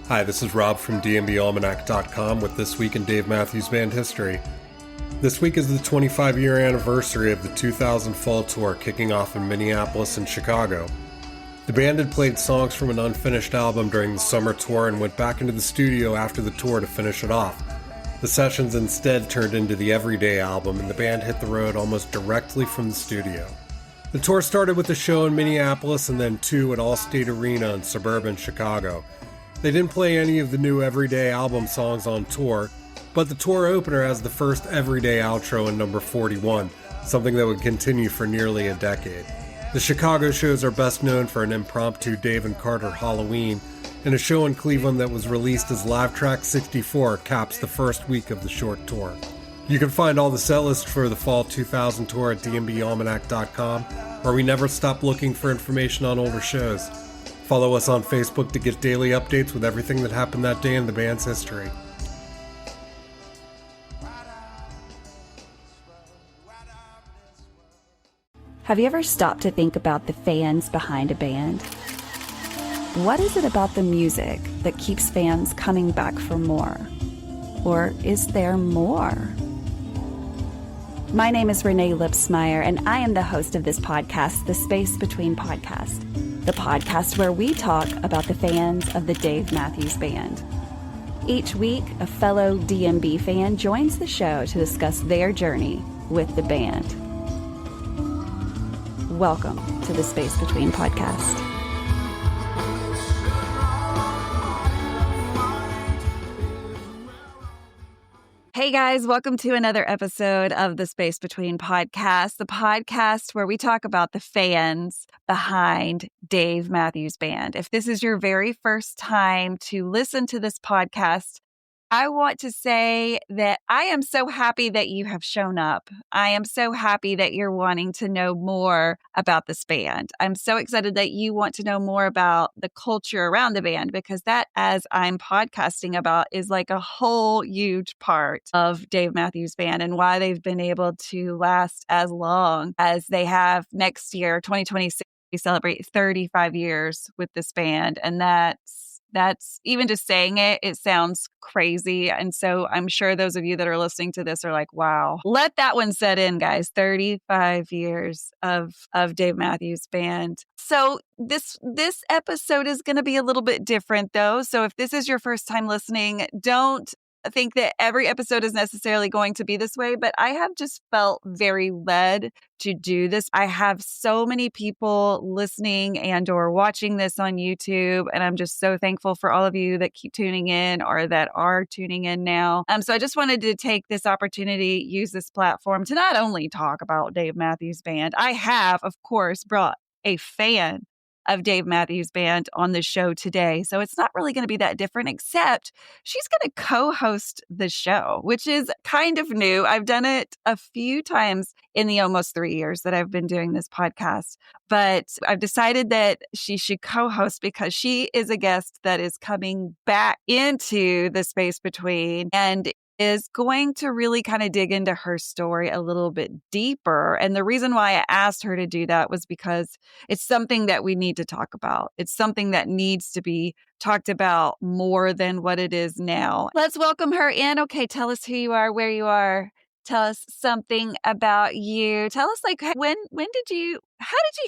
Hi, this is Rob from dnbalmanac.com with This Week in Dave Matthews Band History. This week is the 25-year anniversary of the 2000 Fall Tour kicking off in Minneapolis and Chicago. The band had played songs from an unfinished album during the summer tour and went back into the studio after the tour to finish it off. The sessions instead turned into the Everyday album, and the band hit the road almost directly from the studio. The tour started with a show in Minneapolis and then two at Allstate Arena in suburban Chicago. They didn't play any of the new Everyday album songs on tour, but the tour opener has the first Everyday outro in number 41, something that would continue for nearly a decade. The Chicago shows are best known for an impromptu Dave and Carter Halloween, and a show in Cleveland that was released as Live Track 64 caps the first week of the short tour. You can find all the set list for the Fall 2000 tour at dnbalmanac.com, where we never stop looking for information on older shows. Follow us on Facebook to get daily updates with everything that happened that day in the band's history. Have you ever stopped to think about the fans behind a band? What is it about the music that keeps fans coming back for more? Or is there more? My name is Renae Lipsmeyer, and I am the host of this podcast, The Space Between Podcast, the podcast where we talk about the fans of the Dave Matthews Band. Each week, a fellow DMB fan joins the show to discuss their journey with the band. Welcome to The Space Between Podcast. Hey guys, welcome to another episode of the Space Between Podcast, the podcast where we talk about the fans behind Dave Matthews Band. If this is your very first time to listen to this podcast, I want to say that I am so happy that you have shown up. I am so happy that you're wanting to know more about this band. I'm so excited that you want to know more about the culture around the band, because that, as I'm podcasting about, is like a whole huge part of Dave Matthews Band and why they've been able to last as long as they have. Next year, 2026, we celebrate 35 years with this band. And that's even just saying it sounds crazy. And so I'm sure those of you that are listening to this are like, wow, let that one set in, guys. 35 years of Dave Matthews Band. So this episode is going to be a little bit different though. So if this is your first time listening, don't think that every episode is necessarily going to be this way, but I have just felt very led to do this. I have so many people listening and or watching this on YouTube, and I'm just so thankful for all of you that keep tuning in or that are tuning in now. So I just wanted to take this opportunity, use this platform to not only talk about Dave Matthews Band. I have, of course, brought a fan of Dave Matthews Band on the show today. So it's not really going to be that different, except she's going to co-host the show, which is kind of new. I've done it a few times in the almost 3 years that I've been doing this podcast, but I've decided that she should co-host because she is a guest that is coming back into the space between and is going to really kind of dig into her story a little bit deeper. And the reason why I asked her to do that was because it's something that we need to talk about. It's something that needs to be talked about more than what it is now. Let's welcome her in. Okay, tell us who you are, where you are. Tell us something about you. Tell us, like, how did you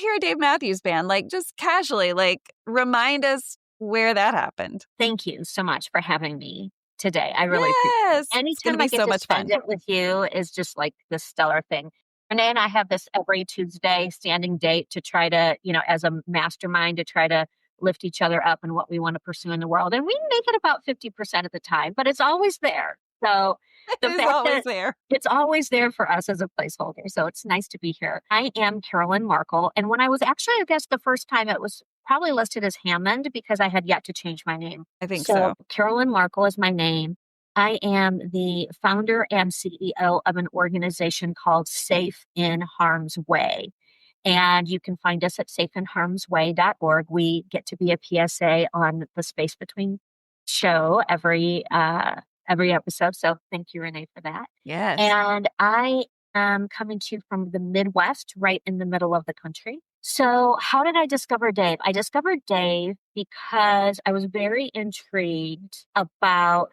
hear a Dave Matthews Band? Like, just casually, like, remind us where that happened. Thank you so much for having me today. I really Yes, appreciate it. Anytime I get to spend it with you is just like this stellar thing. Renae and I have this every Tuesday standing date to try to, as a mastermind, to try to lift each other up in what we want to pursue in the world. And we make it about 50% of the time, but it's always there. So it's always there for us as a placeholder. So it's nice to be here. I am Caroline Markel. And when I was actually a guest the first time, it was probably listed as Hammond because I had yet to change my name. I think so. Caroline Markel is my name. I am the founder and CEO of an organization called Safe in Harm's Way. And you can find us at safeinharmsway.org. We get to be a PSA on the Space Between show every episode. So thank you, Renae, for that. Yes. And I am coming to you from the Midwest, right in the middle of the country. So how did I discover Dave? I discovered Dave because I was very intrigued about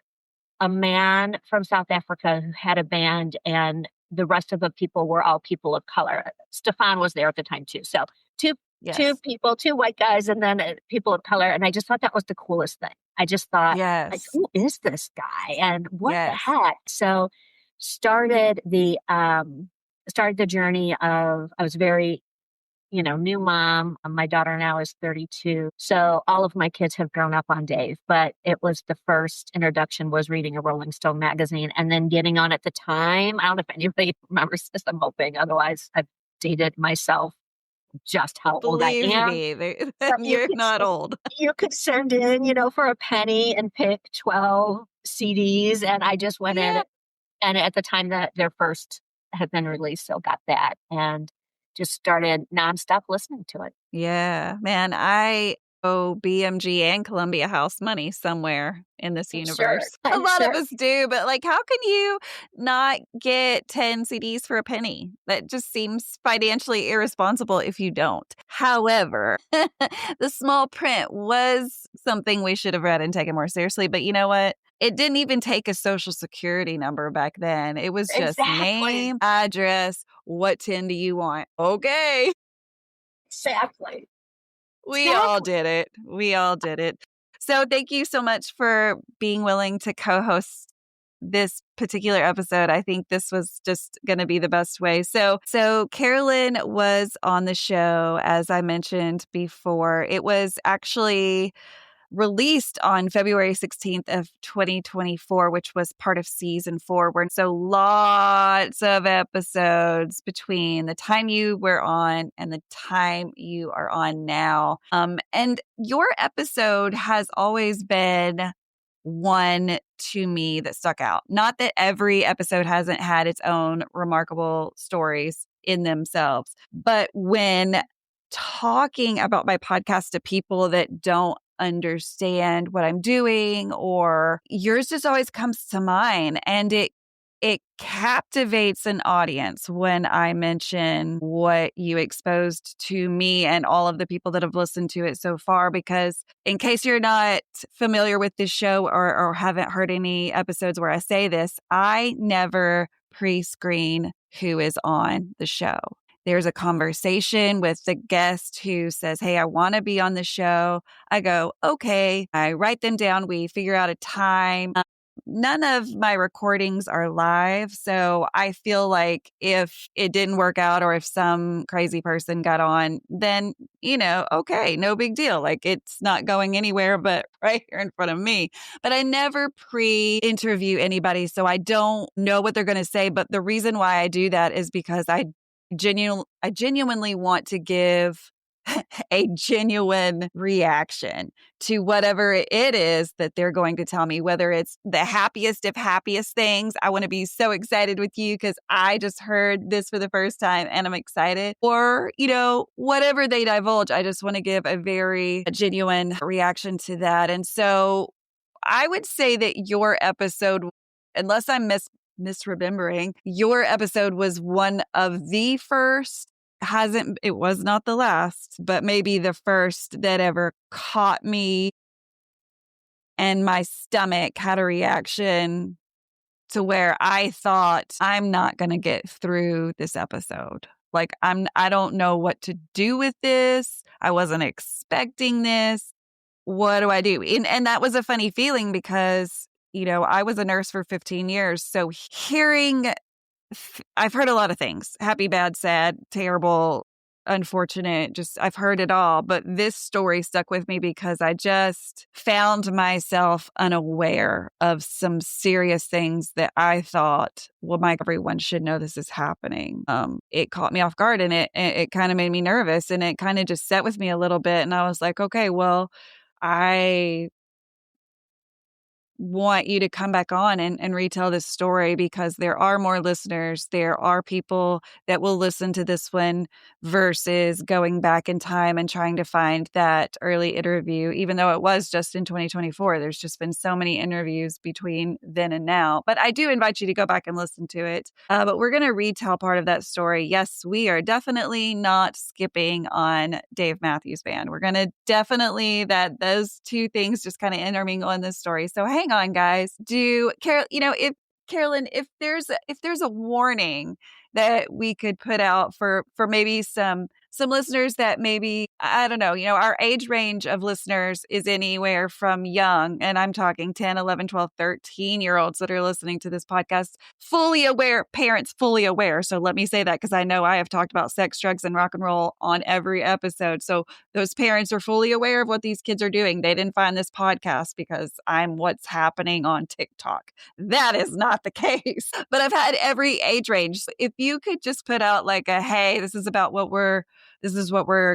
a man from South Africa who had a band, and the rest of the people were all people of color. Stefan was there at the time too. So two Yes. people, two white guys, and then people of color. And I just thought that was the coolest thing. I just thought, like, Yes. who is this guy, and what the Yes. heck? So started the journey of, I was very, new mom. My daughter now is 32. So all of my kids have grown up on Dave, but it was the first introduction was reading a Rolling Stone magazine and then getting on at the time. I don't know if anybody remembers this. I'm hoping. Otherwise, I've dated myself just how old I Believe am. me, But you're not old. you could send in, for a penny and pick 12 CDs. And I just went in Yeah. and at the time that their first had been released, so got that and just started nonstop listening to it. Yeah, man, I owe BMG and Columbia House money somewhere in this universe. A I'm lot of sure. us do, but like, how can you not get 10 CDs for a penny? That just seems financially irresponsible if you don't. However, the small print was something we should have read and taken more seriously. But you know what? It didn't even take a social security number back then. It was just Exactly. name, address, what 10 do you want? Okay. Exactly. We all did it. We all did it. So thank you so much for being willing to co-host this particular episode. I think this was just going to be the best way. So Carolyn was on the show, as I mentioned before. It was actually released on February 16th of 2024, which was part of season 4. So lots of episodes between the time you were on and the time you are on now. And your episode has always been one to me that stuck out. Not that every episode hasn't had its own remarkable stories in themselves, but when talking about my podcast to people that don't understand what I'm doing, or yours just always comes to mind, and it captivates an audience when I mention what you exposed to me and all of the people that have listened to it so far. Because in case you're not familiar with this show or haven't heard any episodes where I say this, I never pre-screen who is on the show. There's a conversation with the guest who says, "Hey, I want to be on the show." I go, "Okay." I write them down. We figure out a time. None of my recordings are live. So I feel like if it didn't work out or if some crazy person got on, then, okay, no big deal. Like, it's not going anywhere but right here in front of me. But I never pre-interview anybody. So I don't know what they're going to say. But the reason why I do that is because I genuinely want to give a genuine reaction to whatever it is that they're going to tell me, whether it's the happiest of happiest things. I want to be so excited with you because I just heard this for the first time and I'm excited. Or, whatever they divulge, I just want to give a very genuine reaction to that. And so I would say that your episode, unless I'm misremembering, your episode was one of the first. It was not the last, but maybe the first that ever caught me, and my stomach had a reaction to where I thought, I'm not going to get through this episode. Like, I don't know what to do with this. I wasn't expecting this. What do I do? And that was a funny feeling because, I was a nurse for 15 years. So I've heard a lot of things: happy, bad, sad, terrible, unfortunate. Just, I've heard it all. But this story stuck with me because I just found myself unaware of some serious things that I thought, well, everyone should know this is happening. It caught me off guard, and it kind of made me nervous, and it kind of just sat with me a little bit. And I was like, okay, well, I want you to come back on and retell this story, because there are more listeners. There are people that will listen to this one versus going back in time and trying to find that early interview, even though it was just in 2024. There's just been so many interviews between then and now. But I do invite you to go back and listen to it. But we're going to retell part of that story. Yes, we are definitely not skipping on Dave Matthews Band. We're going to definitely that those two things just kind of intermingle in this story. So hang on, guys. Carolyn, if there's a warning that we could put out for maybe some listeners that maybe, I don't know, our age range of listeners is anywhere from young, and I'm talking 10, 11, 12, 13-year-olds that are listening to this podcast, parents fully aware. So let me say that, because I know I have talked about sex, drugs, and rock and roll on every episode. So those parents are fully aware of what these kids are doing. They didn't find this podcast because I'm what's happening on TikTok. That is not the case. But I've had every age range. If you could just put out like a, hey, this is what we're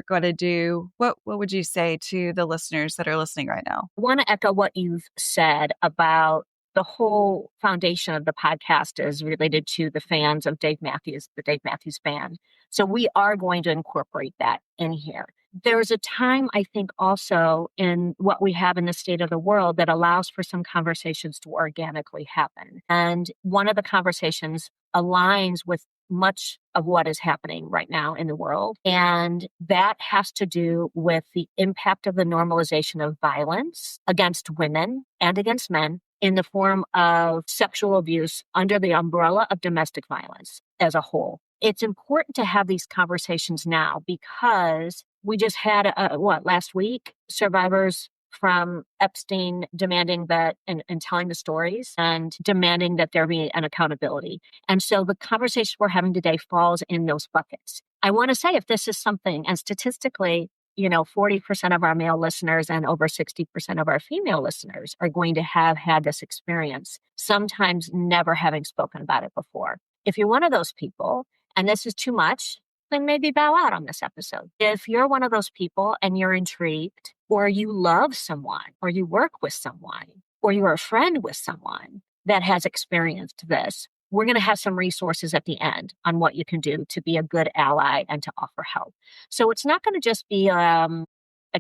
going to do, what would you say to the listeners that are listening right now? I want to echo what you've said about the whole foundation of the podcast is related to the fans of Dave Matthews, the Dave Matthews Band. So we are going to incorporate that in here. There's a time, I think, also in what we have in the state of the world that allows for some conversations to organically happen. And one of the conversations aligns with much of what is happening right now in the world. And that has to do with the impact of the normalization of violence against women and against men in the form of sexual abuse under the umbrella of domestic violence as a whole. It's important to have these conversations now because we just had, last week, survivors from Epstein demanding that and telling the stories and demanding that there be an accountability. And so the conversation we're having today falls in those buckets. I want to say, if this is something, and statistically, 40% of our male listeners and over 60% of our female listeners are going to have had this experience, sometimes never having spoken about it before. If you're one of those people, and this is too much, then maybe bow out on this episode. If you're one of those people and you're intrigued, or you love someone, or you work with someone, or you're a friend with someone that has experienced this, we're going to have some resources at the end on what you can do to be a good ally and to offer help. So it's not going to just be a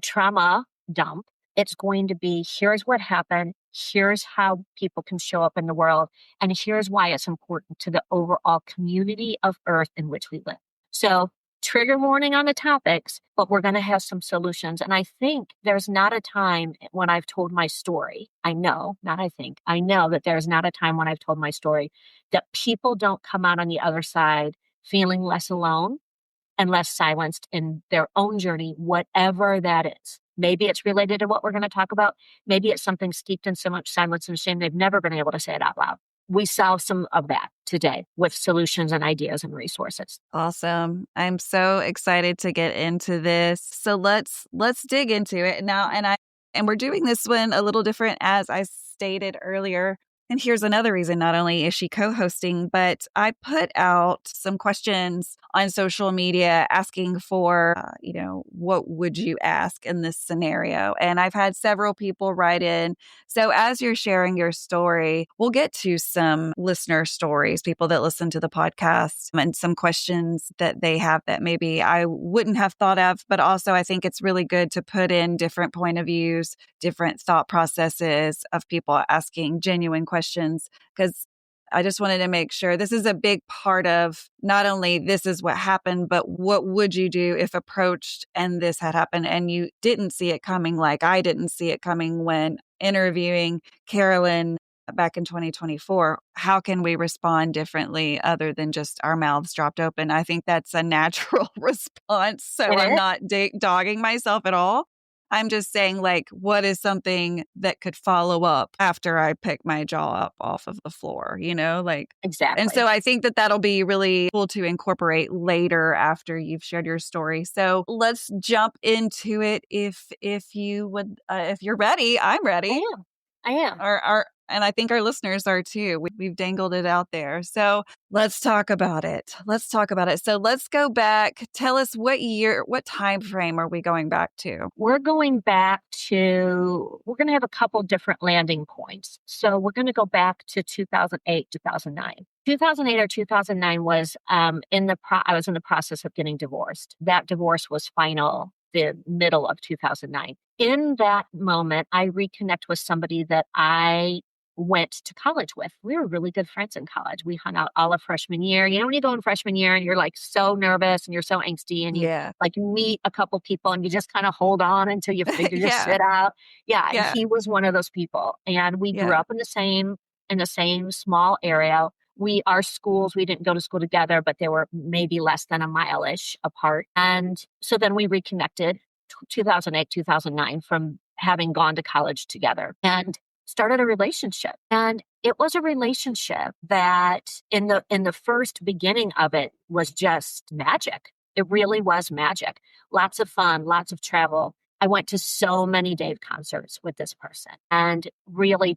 trauma dump. It's going to be, here's what happened, here's how people can show up in the world, and here's why it's important to the overall community of Earth in which we live. So trigger warning on the topics, but we're going to have some solutions. And I think there's not a time when I've told my story. I know that there's not a time when I've told my story that people don't come out on the other side feeling less alone and less silenced in their own journey, whatever that is. Maybe it's related to what we're going to talk about. Maybe it's something steeped in so much silence and shame they've never been able to say it out loud. We solve some of that today with solutions and ideas and resources. Awesome. I'm so excited to get into this. So let's dig into it now. And we're doing this one a little different, as I stated earlier. And here's another reason. Not only is she co-hosting, but I put out some questions on social media asking for, what would you ask in this scenario? And I've had several people write in. So as you're sharing your story, we'll get to some listener stories, people that listen to the podcast, and some questions that they have that maybe I wouldn't have thought of. But also, I think it's really good to put in different point of views, different thought processes of people asking genuine questions, because I just wanted to make sure this is a big part of not only this is what happened, but what would you do if approached and this had happened and you didn't see it coming, like I didn't see it coming when interviewing Caroline back in 2024. How can we respond differently other than just our mouths dropped open? I think that's a natural response. So I'm not dogging myself at all. I'm just saying, like, what is something that could follow up after I pick my jaw up off of the floor, Exactly. And so I think that that'll be really cool to incorporate later after you've shared your story. So let's jump into it. If you would, if you're ready, I'm ready. I am. And I think our listeners are too. We've dangled it out there. So let's talk about it. So let's go back. Tell us what time frame are we going back to? We're going to have a couple different landing points. So we're going to go back to 2008, 2009. 2008 or 2009 was I was in the process of getting divorced. That divorce was final the middle of 2009. In that moment, I reconnect with somebody that I went to college with. We were really good friends in college. We hung out all of freshman year. You know, when you go in freshman year and you're like so nervous and you're so angsty and you like meet a couple people and you just kind of hold on until you figure your shit out. Yeah. He was one of those people. And we grew up in the same small area. Our schools, we didn't go to school together, but they were maybe less than a mile-ish apart. And so then we reconnected 2008, 2009 from having gone to college together and started a relationship. And it was a relationship that in the first beginning of it was just magic. It really was magic. Lots of fun, lots of travel. I went to so many Dave concerts with this person and really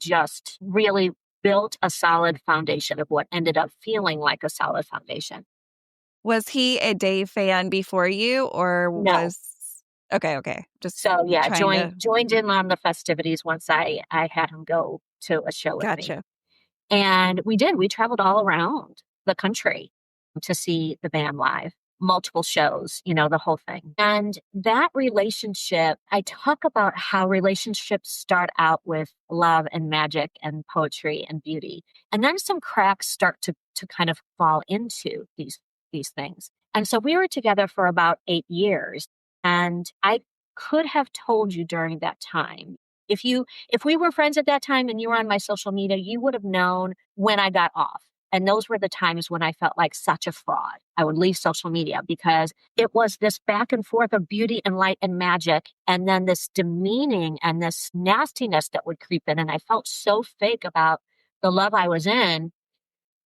built a solid foundation of what ended up feeling like a solid foundation. Was he a Dave fan before you or was... No. Okay. Just joined in on the festivities once I had him go to a show with me. And we traveled all around the country to see the band live, multiple shows, the whole thing. And that relationship, I talk about how relationships start out with love and magic and poetry and beauty. And then some cracks start to kind of fall into these things. And so we were together for about 8 years. And I could have told you during that time, if we were friends at that time and you were on my social media, you would have known when I got off. And those were the times when I felt like such a fraud. I would leave social media because it was this back and forth of beauty and light and magic. And then this demeaning and this nastiness that would creep in. And I felt so fake about the love I was in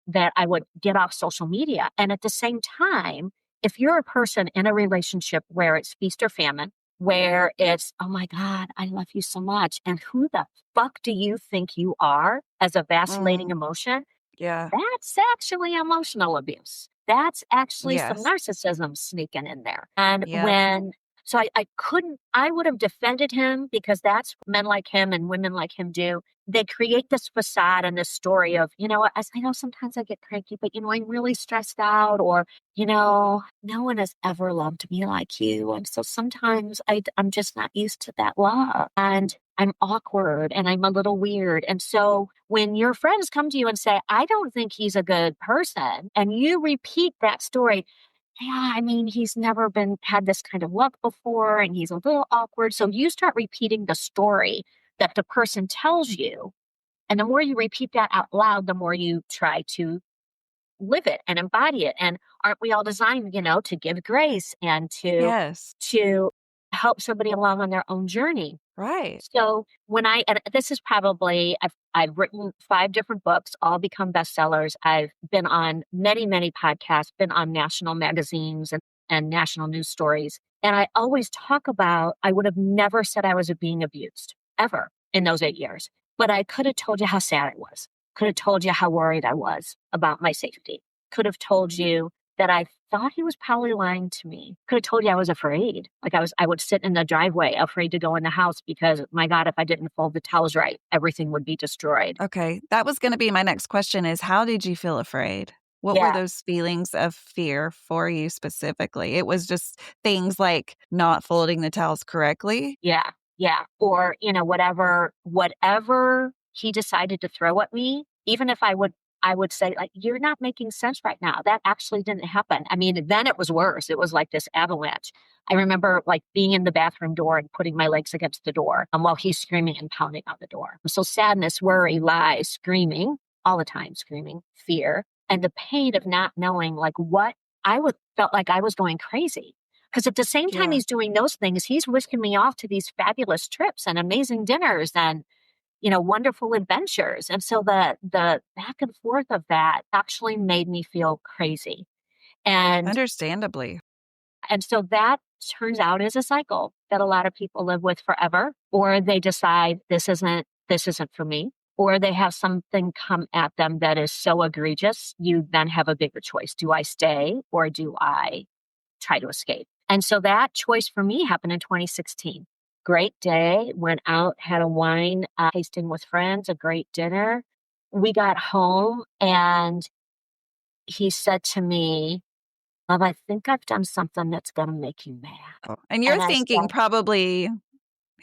that I would get off social media. And at the same time, if you're a person in a relationship where it's feast or famine, where it's, oh my God, I love you so much. And who the fuck do you think you are as a vacillating emotion? Yeah. That's actually emotional abuse. That's actually some narcissism sneaking in there. And I would have defended him because that's what men like him and women like him do. They create this facade and this story of, I know sometimes I get cranky, but, I'm really stressed out or, no one has ever loved me like you. And so sometimes I'm just not used to that love and I'm awkward and I'm a little weird. And so when your friends come to you and say, I don't think he's a good person, and you repeat that story, he's never had this kind of luck before and he's a little awkward. So you start repeating the story that the person tells you. And the more you repeat that out loud, the more you try to live it and embody it. And aren't we all designed, to give grace and to help somebody along on their own journey? Right. So this is probably, I've written 5 different books, all become bestsellers. I've been on many, many podcasts, been on national magazines and national news stories. And I always talk about, I would have never said I was being abused ever in those 8 years, but I could have told you how sad I was. Could have told you how worried I was about my safety. Could have told you that I thought he was probably lying to me. Could have told you I was afraid. Like I would sit in the driveway afraid to go in the house because, my God, if I didn't fold the towels right, everything would be destroyed. Okay. That was going to be my next question is, how did you feel afraid? What were those feelings of fear for you specifically? It was just things like not folding the towels correctly? Yeah. Or, whatever he decided to throw at me, even if I would say, like, you're not making sense right now. That actually didn't happen. Then it was worse. It was like this avalanche. I remember like being in the bathroom door and putting my legs against the door while he's screaming and pounding on the door. So sadness, worry, lies, screaming, all the time screaming, fear, and the pain of not knowing like what felt like I was going crazy. Because at the same time he's doing those things, he's whisking me off to these fabulous trips and amazing dinners and wonderful adventures. And so the back and forth of that actually made me feel crazy. And understandably. And so that turns out is a cycle that a lot of people live with forever, or they decide this isn't for me. or they have something come at them that is so egregious, you then have a bigger choice. Do I stay or do I try to escape? And so that choice for me happened in 2016. Great day, went out, had a wine tasting with friends, a great dinner. We got home and he said to me, Love, I think I've done something that's going to make you mad. Oh, and you're And I thinking said, probably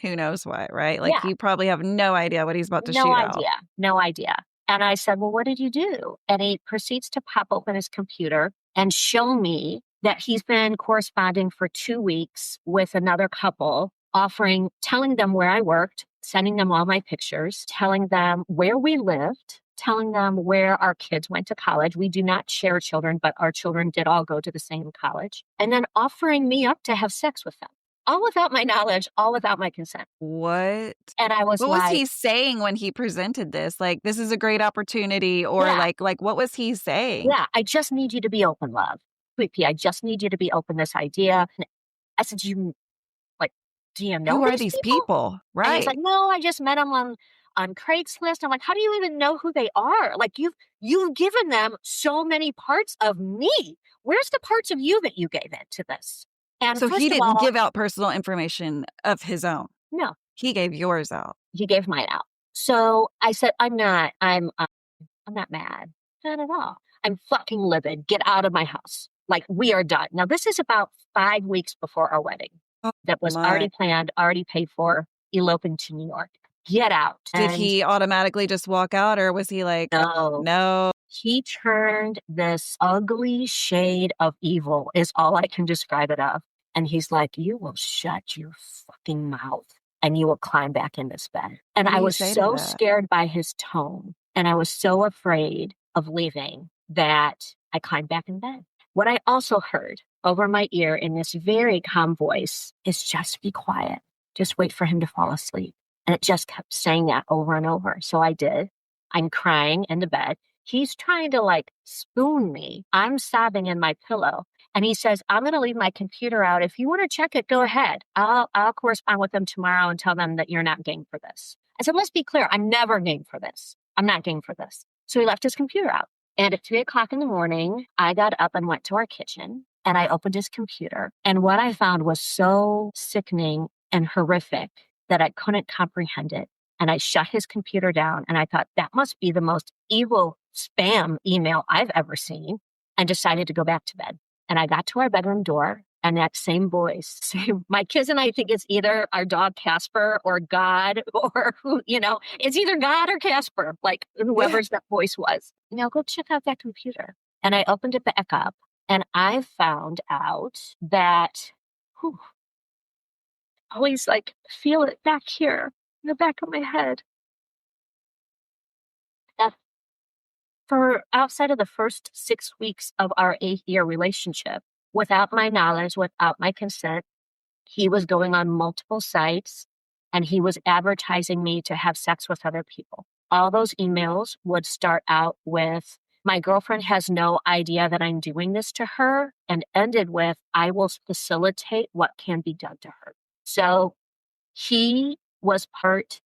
who knows what, right? Like yeah, you probably have no idea what he's about to no shoot out. idea, no idea. And I said, well, what did you do? And he proceeds to pop open his computer and show me that he's been corresponding for 2 weeks with another couple, telling them where I worked, sending them all my pictures, telling them where we lived, telling them where our kids went to college. We do not share children, but our children did all go to the same college. And then offering me up to have sex with them. All without my knowledge, all without my consent. What? And I was What like, was he saying when he presented this? Like, this is a great opportunity, or yeah, like what was he saying? yeah, I just need you to be open, love. Sweet pea, I just need you to be open this idea. And I said, do you know Who are these these people? people? And he's Right. like, no, I just met them on Craigslist. I'm like, how do you even know who they are? Like you've given them so many parts of me. Where's the parts of you that you gave into this? And So he first of didn't all, give out personal information of his own. no, He gave yours out. he gave mine out. So I said, I'm not mad. Not at all. I'm fucking livid. Get out of my house. Like, we are done. Now, this is about 5 weeks before our wedding. Oh, That was my. already planned, already paid for, eloping to New York. Get out. Did he automatically just walk out, or was he like, No. no? He turned this ugly shade of evil, is all I can describe it of. And he's like, you will shut your fucking mouth and you will climb back in this bed. And What did I he was say to so that? scared by his tone. And I was so afraid of leaving that I climbed back in bed. What I also heard over my ear in this very calm voice is just be quiet. Just wait for him to fall asleep. And it just kept saying that over and over. So I did. I'm crying in the bed. He's trying to like spoon me. I'm sobbing in my pillow. And he says, I'm going to leave my computer out. If you want to check it, go ahead. I'll correspond with them tomorrow and tell them that you're not game for this. I said, let's be clear. I'm never game for this. I'm not game for this. So he left his computer out. And at 3:00 in the morning, I got up and went to our kitchen and I opened his computer. And what I found was so sickening and horrific that I couldn't comprehend it. And I shut his computer down and I thought that must be the most evil spam email I've ever seen, and decided to go back to bed. And I got to our bedroom door and that same voice, my kids and I think it's either our dog Casper or God or who, it's either God or Casper, like whoever's that voice was. Go check out that computer. And I opened it back up and I found out that, always like feel it back here in the back of my head. That for outside of the first 6 weeks of our 8-year relationship, without my knowledge, without my consent, he was going on multiple sites and he was advertising me to have sex with other people. All those emails would start out with, my girlfriend has no idea that I'm doing this to her, and ended with, I will facilitate what can be done to her. So he was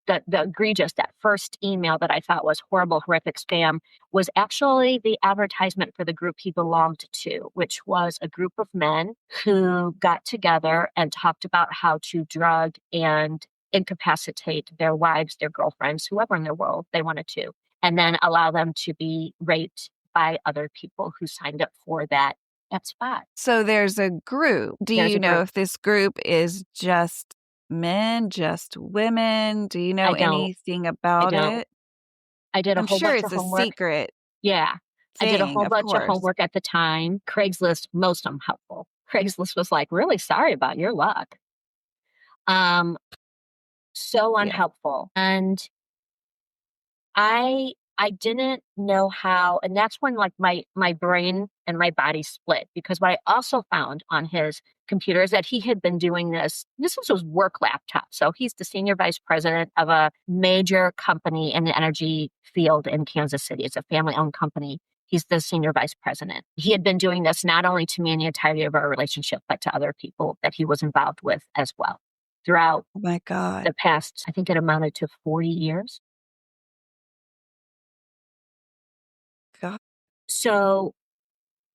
the egregious, that first email that I thought was horrible, horrific spam was actually the advertisement for the group he belonged to, which was a group of men who got together and talked about how to drug and incapacitate their wives, their girlfriends, whoever in the world they wanted to, and then allow them to be raped by other people who signed up for that spot. So there's a group. Do you know if this group is just men, just women? Do you know anything about it? I did a whole bunch of homework. I'm sure it's a secret. Yeah. I did a whole bunch of homework at the time. Craigslist, most of them helpful. Craigslist was like, really sorry about your luck. So unhelpful. Yeah. And I didn't know how, and that's when like my brain and my body split, because what I also found on his computer is that he had been doing this was his work laptop. So he's the senior vice president of a major company in the energy field in Kansas City. It's a family-owned company. He's the senior vice president. He had been doing this not only to me in the entirety of our relationship, but to other people that he was involved with as well throughout the past, I think it amounted to 40 years. God. So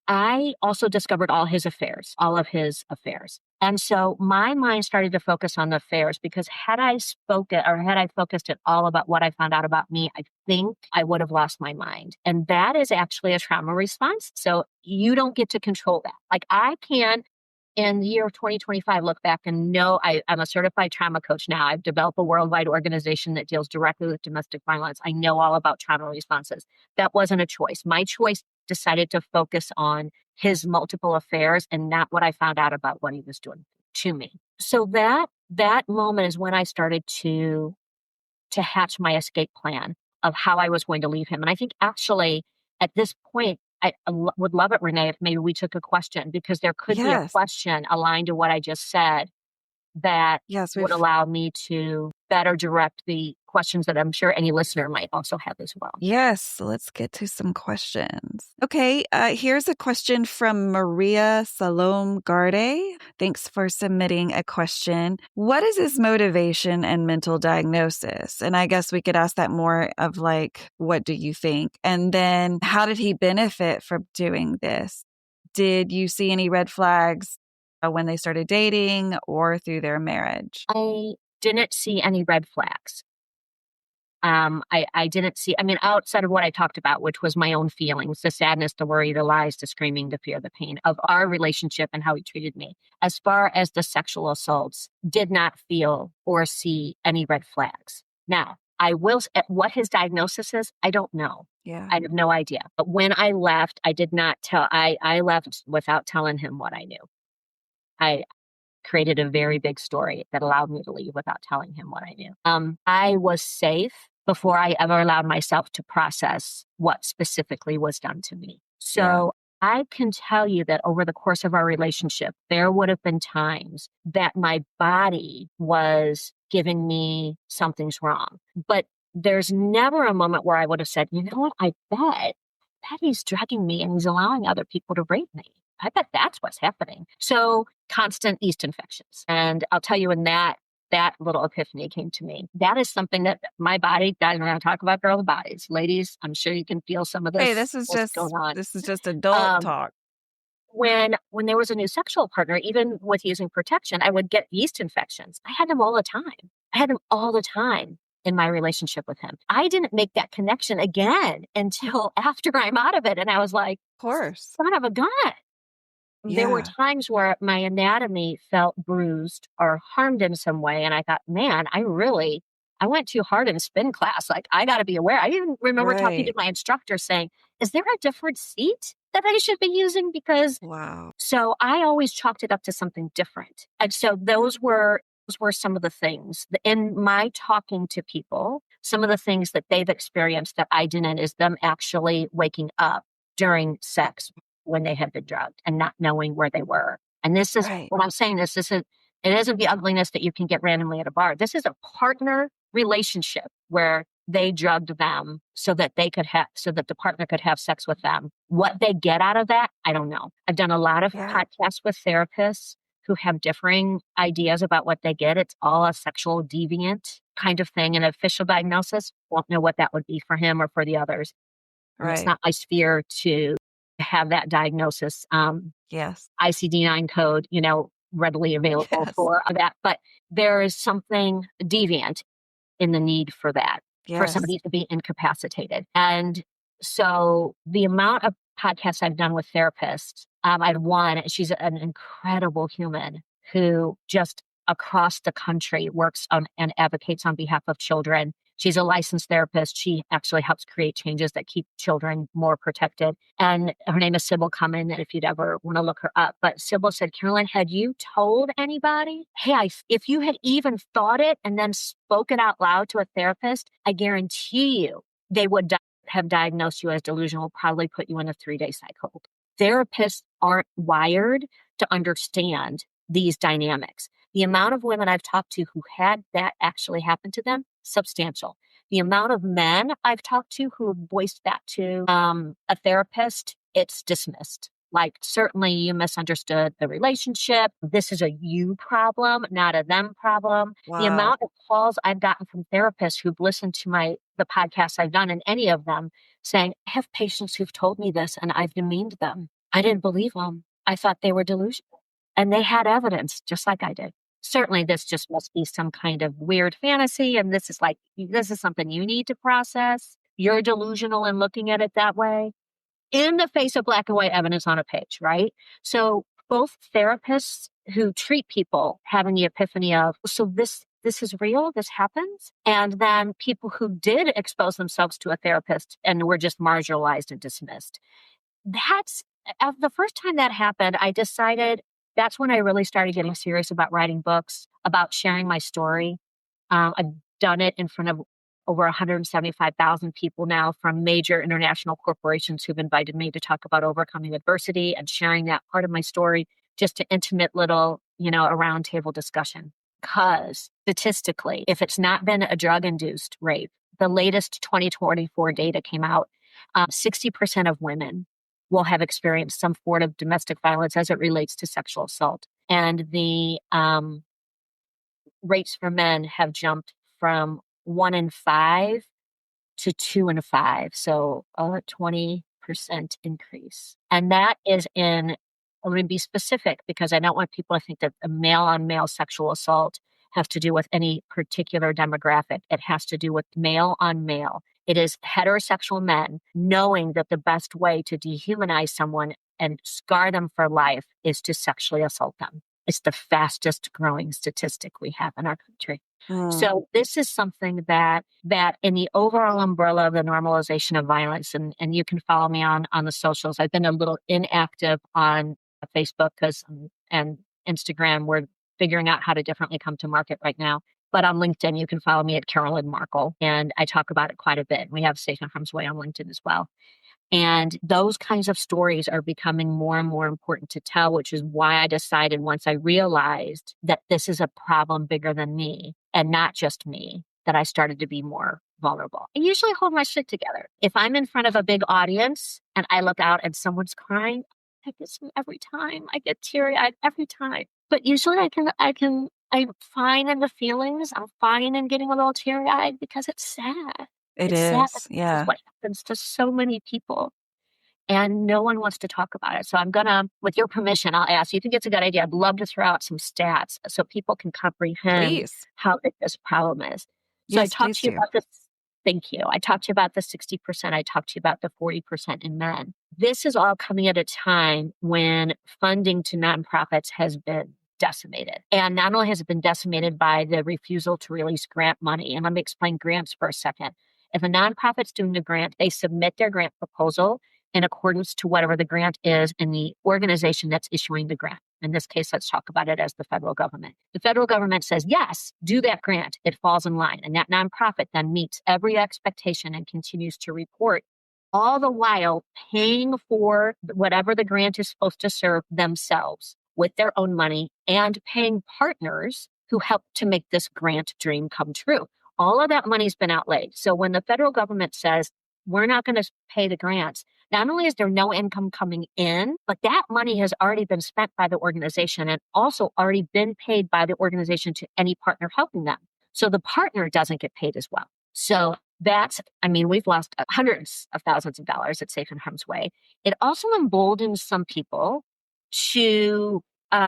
I also discovered all of his affairs. And so my mind started to focus on the affairs because had I focused it all about what I found out about me, I think I would have lost my mind. And that is actually a trauma response. So you don't get to control that. Like I can, in the year of 2025, look back and know I'm a certified trauma coach now. I've developed a worldwide organization that deals directly with domestic violence. I know all about trauma responses. That wasn't a choice. My choice decided to focus on his multiple affairs and not what I found out about what he was doing to me. So that moment is when I started to hatch my escape plan of how I was going to leave him. And I think actually at this point, would love it, Renae, if maybe we took a question, because there could be a Yes. question aligned to what I just said that Yes, would allow me to better direct the questions that I'm sure any listener might also have as well. Yes, let's get to some questions. Okay, here's a question from Maria Salome Garde. Thanks for submitting a question. What is his motivation and mental diagnosis? And I guess we could ask that more of like, what do you think? And then how did he benefit from doing this? Did you see any red flags when they started dating or through their marriage? I didn't see any red flags. I didn't see, outside of what I talked about, which was my own feelings, the sadness, the worry, the lies, the screaming, the fear, the pain of our relationship and how he treated me. As far as the sexual assaults, did not feel or see any red flags. Now, what his diagnosis is, I don't know. Yeah. I have no idea. But when I left, I left without telling him what I knew. I created a very big story that allowed me to leave without telling him what I knew. I was safe before I ever allowed myself to process what specifically was done to me. So I can tell you that over the course of our relationship, there would have been times that my body was giving me something's wrong. But there's never a moment where I would have said, you know what, I bet he's drugging me and he's allowing other people to rape me. I bet that's what's happening. So constant yeast infections. And I'll tell you when that little epiphany came to me, that is something that my body, guys, we're going to talk about girls' bodies. Ladies, I'm sure you can feel some of this. Hey, this is just adult talk. When there was a new sexual partner, even with using protection, I would get yeast infections. I had them all the time in my relationship with him. I didn't make that connection again until after I'm out of it. And I was like, of course, son of a gun. There were times where my anatomy felt bruised or harmed in some way. And I thought, man, I went too hard in spin class. Like, I got to be aware. I even remember talking to my instructor saying, is there a different seat that I should be using? Because so I always chalked it up to something different. And so those were some of the things in my talking to people, some of the things that they've experienced that I didn't, is them actually waking up during sex when they had been drugged and not knowing where they were. And this is what I'm saying. It isn't the ugliness that you can get randomly at a bar. This is a partner relationship where they drugged them so that the partner could have sex with them. What they get out of that, I don't know. I've done a lot of podcasts with therapists who have differing ideas about what they get. It's all a sexual deviant kind of thing. An official diagnosis, won't know what that would be for him or for the others. It's not my sphere to have that diagnosis. ICD-9 code, readily available for that. But there is something deviant in the need for that, for somebody to be incapacitated. And so the amount of podcasts I've done with therapists, I've one, she's an incredible human who just across the country works on and advocates on behalf of children. She's a licensed therapist. She actually helps create changes that keep children more protected. And her name is Sybil Cummin, if you'd ever want to look her up. But Sybil said, Caroline, had you told anybody, hey, if you had even thought it and then spoke it out loud to a therapist, I guarantee you they would have diagnosed you as delusional, probably put you in a 3-day cycle. Therapists aren't wired to understand these dynamics. The amount of women I've talked to who had that actually happen to them, substantial. The amount of men I've talked to who have voiced that to a therapist, it's dismissed. Like, certainly you misunderstood the relationship. This is a you problem, not a them problem. The Wow. amount of calls I've gotten from therapists who've listened to the podcasts I've done, and any of them saying, I have patients who've told me this and I've demeaned them. I didn't believe them. I thought they were delusional. And they had evidence, just like I did. Certainly, this just must be some kind of weird fantasy. And this is something you need to process. You're delusional in looking at it that way, in the face of black and white evidence on a page, right? So both therapists who treat people having the epiphany of, so this is real, this happens. And then people who did expose themselves to a therapist and were just marginalized and dismissed. That's the first time that happened, I decided that's when I really started getting serious about writing books, about sharing my story. I've done it in front of over 175,000 people now from major international corporations who've invited me to talk about overcoming adversity and sharing that part of my story, just an intimate little, a round table discussion. Because statistically, if it's not been a drug-induced rape, the latest 2024 data came out, 60% of women will have experienced some form of domestic violence as it relates to sexual assault. And the rates for men have jumped from 1 in 5 to 2 in 5. So a 20% increase. And that is I'm going to be specific because I don't want people to think that a male on male sexual assault has to do with any particular demographic. It has to do with male on male. It is heterosexual men knowing that the best way to dehumanize someone and scar them for life is to sexually assault them. It's the fastest growing statistic we have in our country. So this is something that in the overall umbrella of the normalization of violence, and you can follow me on the socials. I've been a little inactive on Facebook and Instagram. We're figuring out how to differently come to market right now. But on LinkedIn, you can follow me at Caroline Markel, and I talk about it quite a bit. We have Safe and Harm's Way on LinkedIn as well. And those kinds of stories are becoming more and more important to tell, which is why I decided, once I realized that this is a problem bigger than me and not just me, that I started to be more vulnerable. I usually hold my shit together. If I'm in front of a big audience and I look out and someone's crying, I get some every time. I get teary-eyed every time. But usually I'm fine in the feelings. I'm fine in getting a little teary-eyed because it's sad. It's sad. Yeah. It's what happens to so many people. And no one wants to talk about it. So I'm going to, with your permission, I'll ask. You think it's a good idea? I'd love to throw out some stats so people can comprehend how big this problem is. So Yes, I talked to you about this. Thank you. I talked to you about the 60%. I talked to you about the 40% in men. This is all coming at a time when funding to nonprofits has been decimated. And not only has it been decimated by the refusal to release grant money, and let me explain grants for a second. If a nonprofit's doing a grant, they submit their grant proposal in accordance to whatever the grant is in the organization that's issuing the grant. In this case, let's talk about it as the federal government. The federal government says, yes, do that grant. It falls in line. And that nonprofit then meets every expectation and continues to report, all the while paying for whatever the grant is supposed to serve themselves with their own money and paying partners who help to make this grant dream come true. All of that money's been outlaid. So when the federal government says, we're not going to pay the grants, not only is there no income coming in, but that money has already been spent by the organization and also already been paid by the organization to any partner helping them. So the partner doesn't get paid as well. So we've lost hundreds of thousands of dollars at Safe and Harm's Way. It also emboldens some people to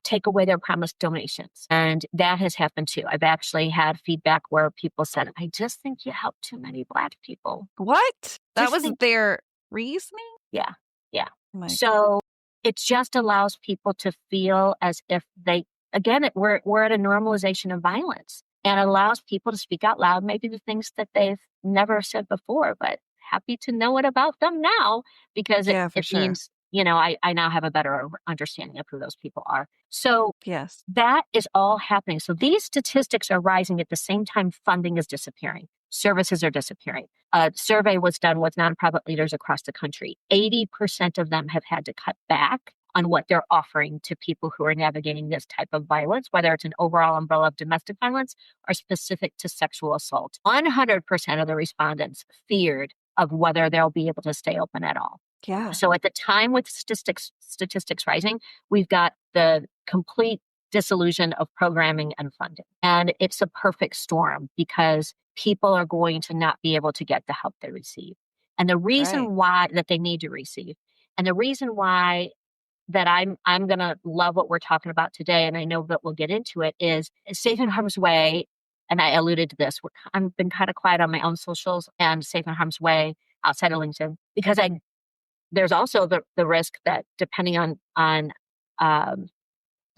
take away their promised donations. And that has happened too. I've actually had feedback where people said, I just think you help too many Black people. What? That was their reasoning? Yeah. Yeah. So it just allows people to feel as if we're at a normalization of violence, and allows people to speak out loud, maybe the things that they've never said before, but happy to know it about them now because it means, I now have a better understanding of who those people are. So yes, that is all happening. So these statistics are rising at the same time funding is disappearing. Services are disappearing. A survey was done with nonprofit leaders across the country. 80% of them have had to cut back on what they're offering to people who are navigating this type of violence, whether it's an overall umbrella of domestic violence or specific to sexual assault. 100% of the respondents feared of whether they'll be able to stay open at all. Yeah. So at the time with statistics rising, we've got the complete disillusion of programming and funding. And it's a perfect storm because people are going to not be able to get the help they receive. And the reason why that they need to receive, and the reason why that I'm going to love what we're talking about today, and I know that we'll get into it, is Safe in Harm's Way. And I alluded to this. I've been kind of quiet on my own socials and Safe in Harm's Way outside of LinkedIn because there's also the risk that depending on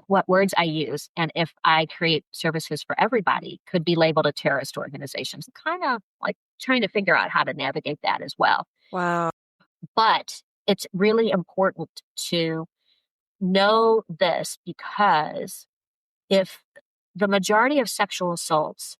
what words I use and if I create services for everybody could be labeled a terrorist organization. So kind of like trying to figure out how to navigate that as well. Wow. But it's really important to know this because if the majority of sexual assaults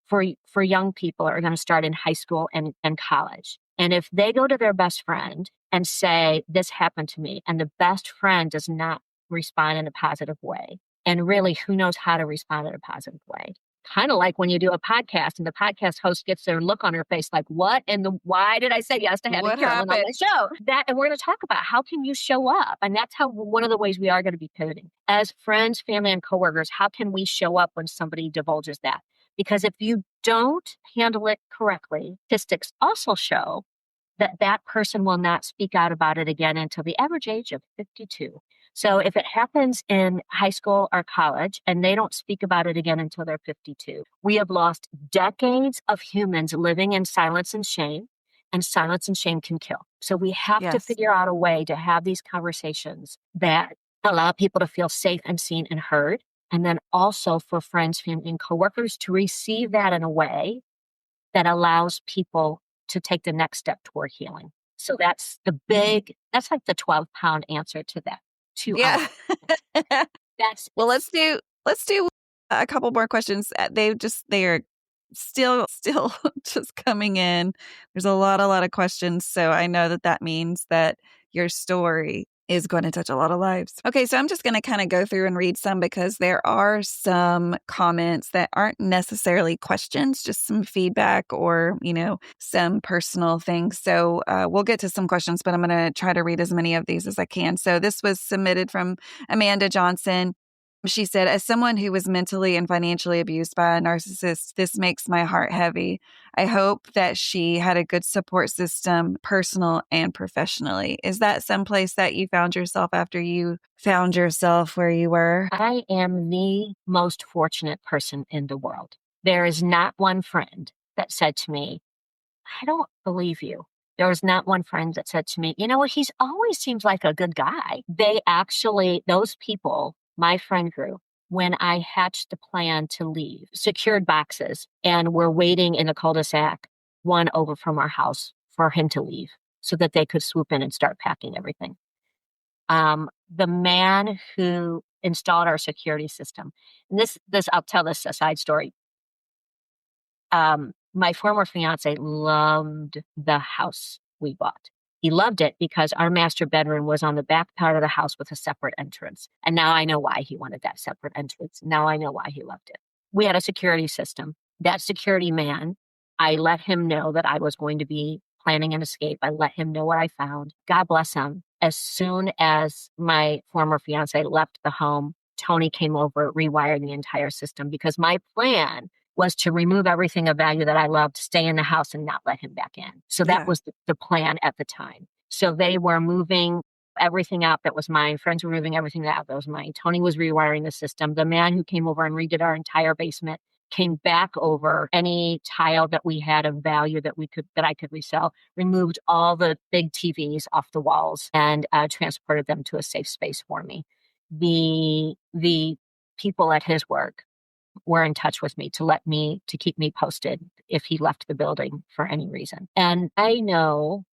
for young people are going to start in high school and college. And if they go to their best friend and say, this happened to me, and the best friend does not respond in a positive way, and really, who knows how to respond in a positive way? Kind of like when you do a podcast and the podcast host gets their look on her face like, what? And why did I say yes to having Caroline on my show? And we're going to talk about how can you show up? And that's how one of the ways we are going to be pivoting. As friends, family, and coworkers, how can we show up when somebody divulges that? Because if you don't handle it correctly, statistics also show that that person will not speak out about it again until the average age of 52. So if it happens in high school or college and they don't speak about it again until they're 52, we have lost decades of humans living in silence and shame, and silence and shame can kill. So we have to figure out a way to have these conversations that allow people to feel safe and seen and heard. And then also for friends, family, and coworkers to receive that in a way that allows people to take the next step toward healing. So that's that's like the 12-pound answer to that. Yeah. Well, let's do a couple more questions. They are still just coming in. There's a lot of questions. So I know that means that your story is going to touch a lot of lives. Okay, so I'm just going to kind of go through and read some because there are some comments that aren't necessarily questions, just some feedback or, some personal things. So we'll get to some questions, but I'm going to try to read as many of these as I can. So this was submitted from Amanda Johnson. She said, as someone who was mentally and financially abused by a narcissist, this makes my heart heavy. I hope that she had a good support system, personal and professionally. Is that someplace that you found yourself after you found yourself where you were? I am the most fortunate person in the world. There is not one friend that said to me, I don't believe you. There was not one friend that said to me, he's always seems like a good guy. Those people, my friend group, when I hatched the plan to leave, secured boxes and were waiting in a cul-de-sac, one over from our house for him to leave so that they could swoop in and start packing everything. The man who installed our security system, and this I'll tell this a side story. My former fiance loved the house we bought. He loved it because our master bedroom was on the back part of the house with a separate entrance. And now I know why he wanted that separate entrance. Now I know why he loved it. We had a security system. That security man, I let him know that I was going to be planning an escape. I let him know what I found. God bless him. As soon as my former fiance left the home, Tony came over, rewired the entire system because my plan was to remove everything of value that I loved, stay in the house and not let him back in. So that was the plan at the time. So they were moving everything out that was mine. Friends were moving everything out that was mine. Tony was rewiring the system. The man who came over and redid our entire basement came back over any tile that we had of value that I could resell, removed all the big TVs off the walls and transported them to a safe space for me. The people at his work were in touch with me to keep me posted if he left the building for any reason. And I know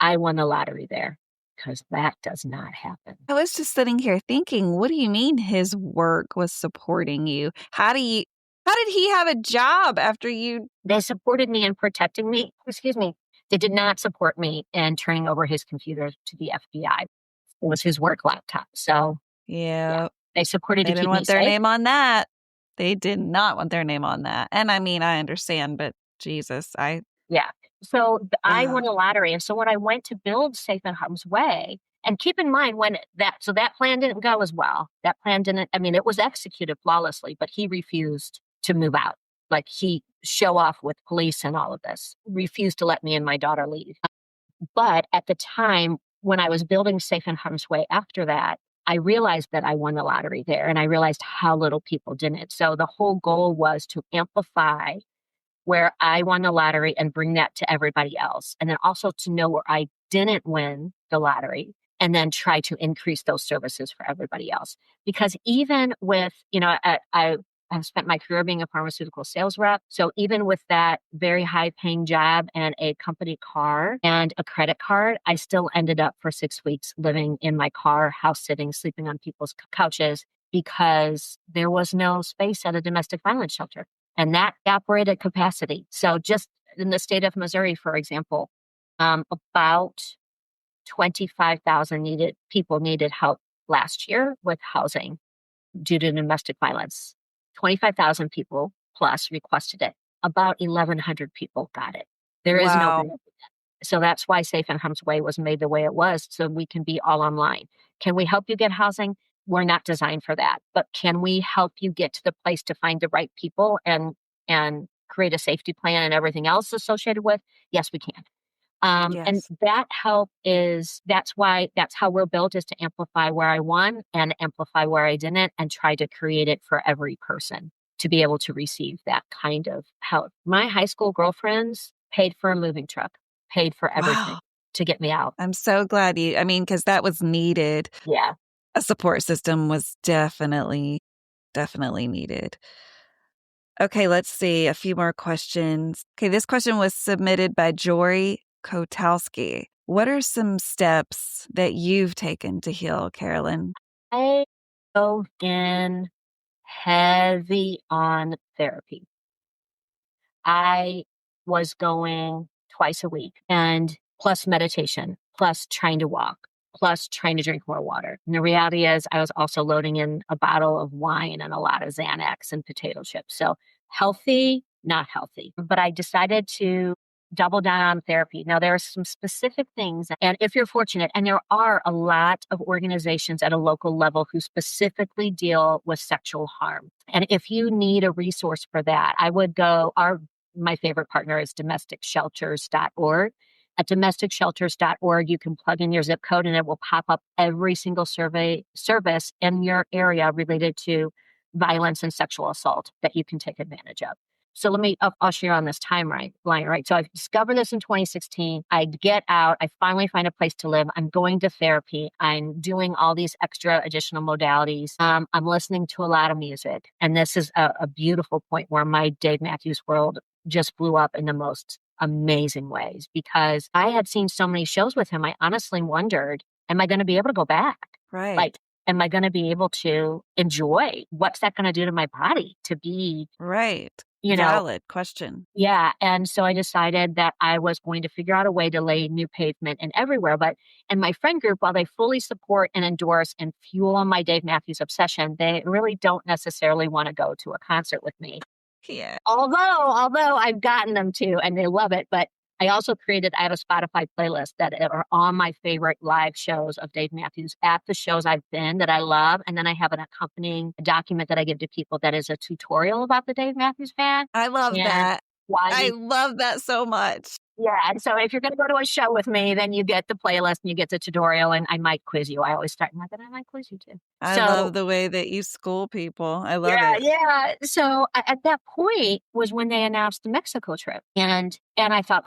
I won the lottery there because that does not happen. I was just sitting here thinking, what do you mean his work was supporting you? How did he have a job after you? They supported me in protecting me. Excuse me. They did not support me in turning over his computer to the FBI. It was his work laptop. So yeah. They supported They to keep didn't me want their safe. name on that. They did not want their name on that. And I mean, I understand, but Jesus, Yeah. I Wow. won the lottery. And so when I went to build Safe in Harm's Way, and keep in mind that plan didn't go as well. That plan didn't, I mean, it was executed flawlessly, but he refused to move out. Like he show off with police and all of this, refused to let me and my daughter leave. But at the time when I was building Safe in Harm's Way after that, I realized that I won the lottery there and I realized how little people didn't. So the whole goal was to amplify where I won the lottery and bring that to everybody else. And then also to know where I didn't win the lottery and then try to increase those services for everybody else. Because even with, I've spent my career being a pharmaceutical sales rep. So even with that very high paying job and a company car and a credit card, I still ended up for 6 weeks living in my car, house sitting, sleeping on people's couches because there was no space at a domestic violence shelter. And that operated capacity. So just in the state of Missouri, for example, about 25,000 people needed help last year with housing due to domestic violence. 25,000 people plus requested it. About 1,100 people got it. There is no Wow. benefit. So that's why Safe in Harm's Way was made the way it was, so we can be all online. Can we help you get housing? We're not designed for that. But can we help you get to the place to find the right people and create a safety plan and everything else associated with? Yes, we can. And Yes. that's how we're built, is to amplify where I won and amplify where I didn't and try to create it for every person to be able to receive that kind of help. My high school girlfriends paid for a moving truck, paid for everything Wow. to get me out. I'm so glad because that was needed. Yeah. A support system was definitely needed. Okay, let's see. A few more questions. Okay, this question was submitted by Jory Kotowski. What are some steps that you've taken to heal, Carolyn? I go in heavy on therapy. I was going twice a week and plus meditation, plus trying to walk, plus trying to drink more water. And the reality is I was also loading in a bottle of wine and a lot of Xanax and potato chips. So healthy, not healthy. But I decided to double down on therapy. Now, there are some specific things, and if you're fortunate, and there are a lot of organizations at a local level who specifically deal with sexual harm. And if you need a resource for that, I would go, my favorite partner is domesticshelters.org. At domesticshelters.org, you can plug in your zip code and it will pop up every single service in your area related to violence and sexual assault that you can take advantage of. So I'll share on this timeline, right? So I discovered this in 2016. I get out. I finally find a place to live. I'm going to therapy. I'm doing all these extra additional modalities. I'm listening to a lot of music. And this is a beautiful point where my Dave Matthews world just blew up in the most amazing ways, because I had seen so many shows with him. I honestly wondered, am I going to be able to go back? Right. Like, am I going to be able to enjoy? What's that going to do to my body to be, Right. you know? Valid question. Yeah. And so I decided that I was going to figure out a way to lay new pavement and everywhere. And my friend group, while they fully support and endorse and fuel my Dave Matthews obsession, they really don't necessarily want to go to a concert with me. Yeah. Although I've gotten them to, and they love it. But I have a Spotify playlist that are all my favorite live shows of Dave Matthews at the shows I've been that I love. And then I have an accompanying document that I give to people that is a tutorial about the Dave Matthews Band. I love that. I love that so much. Yeah. And so if you're going to go to a show with me, then you get the playlist and you get the tutorial, and I might quiz you. I always start, I might quiz you too. I love the way that you school people. I love it. Yeah. So at that point was when they announced the Mexico trip. And I thought,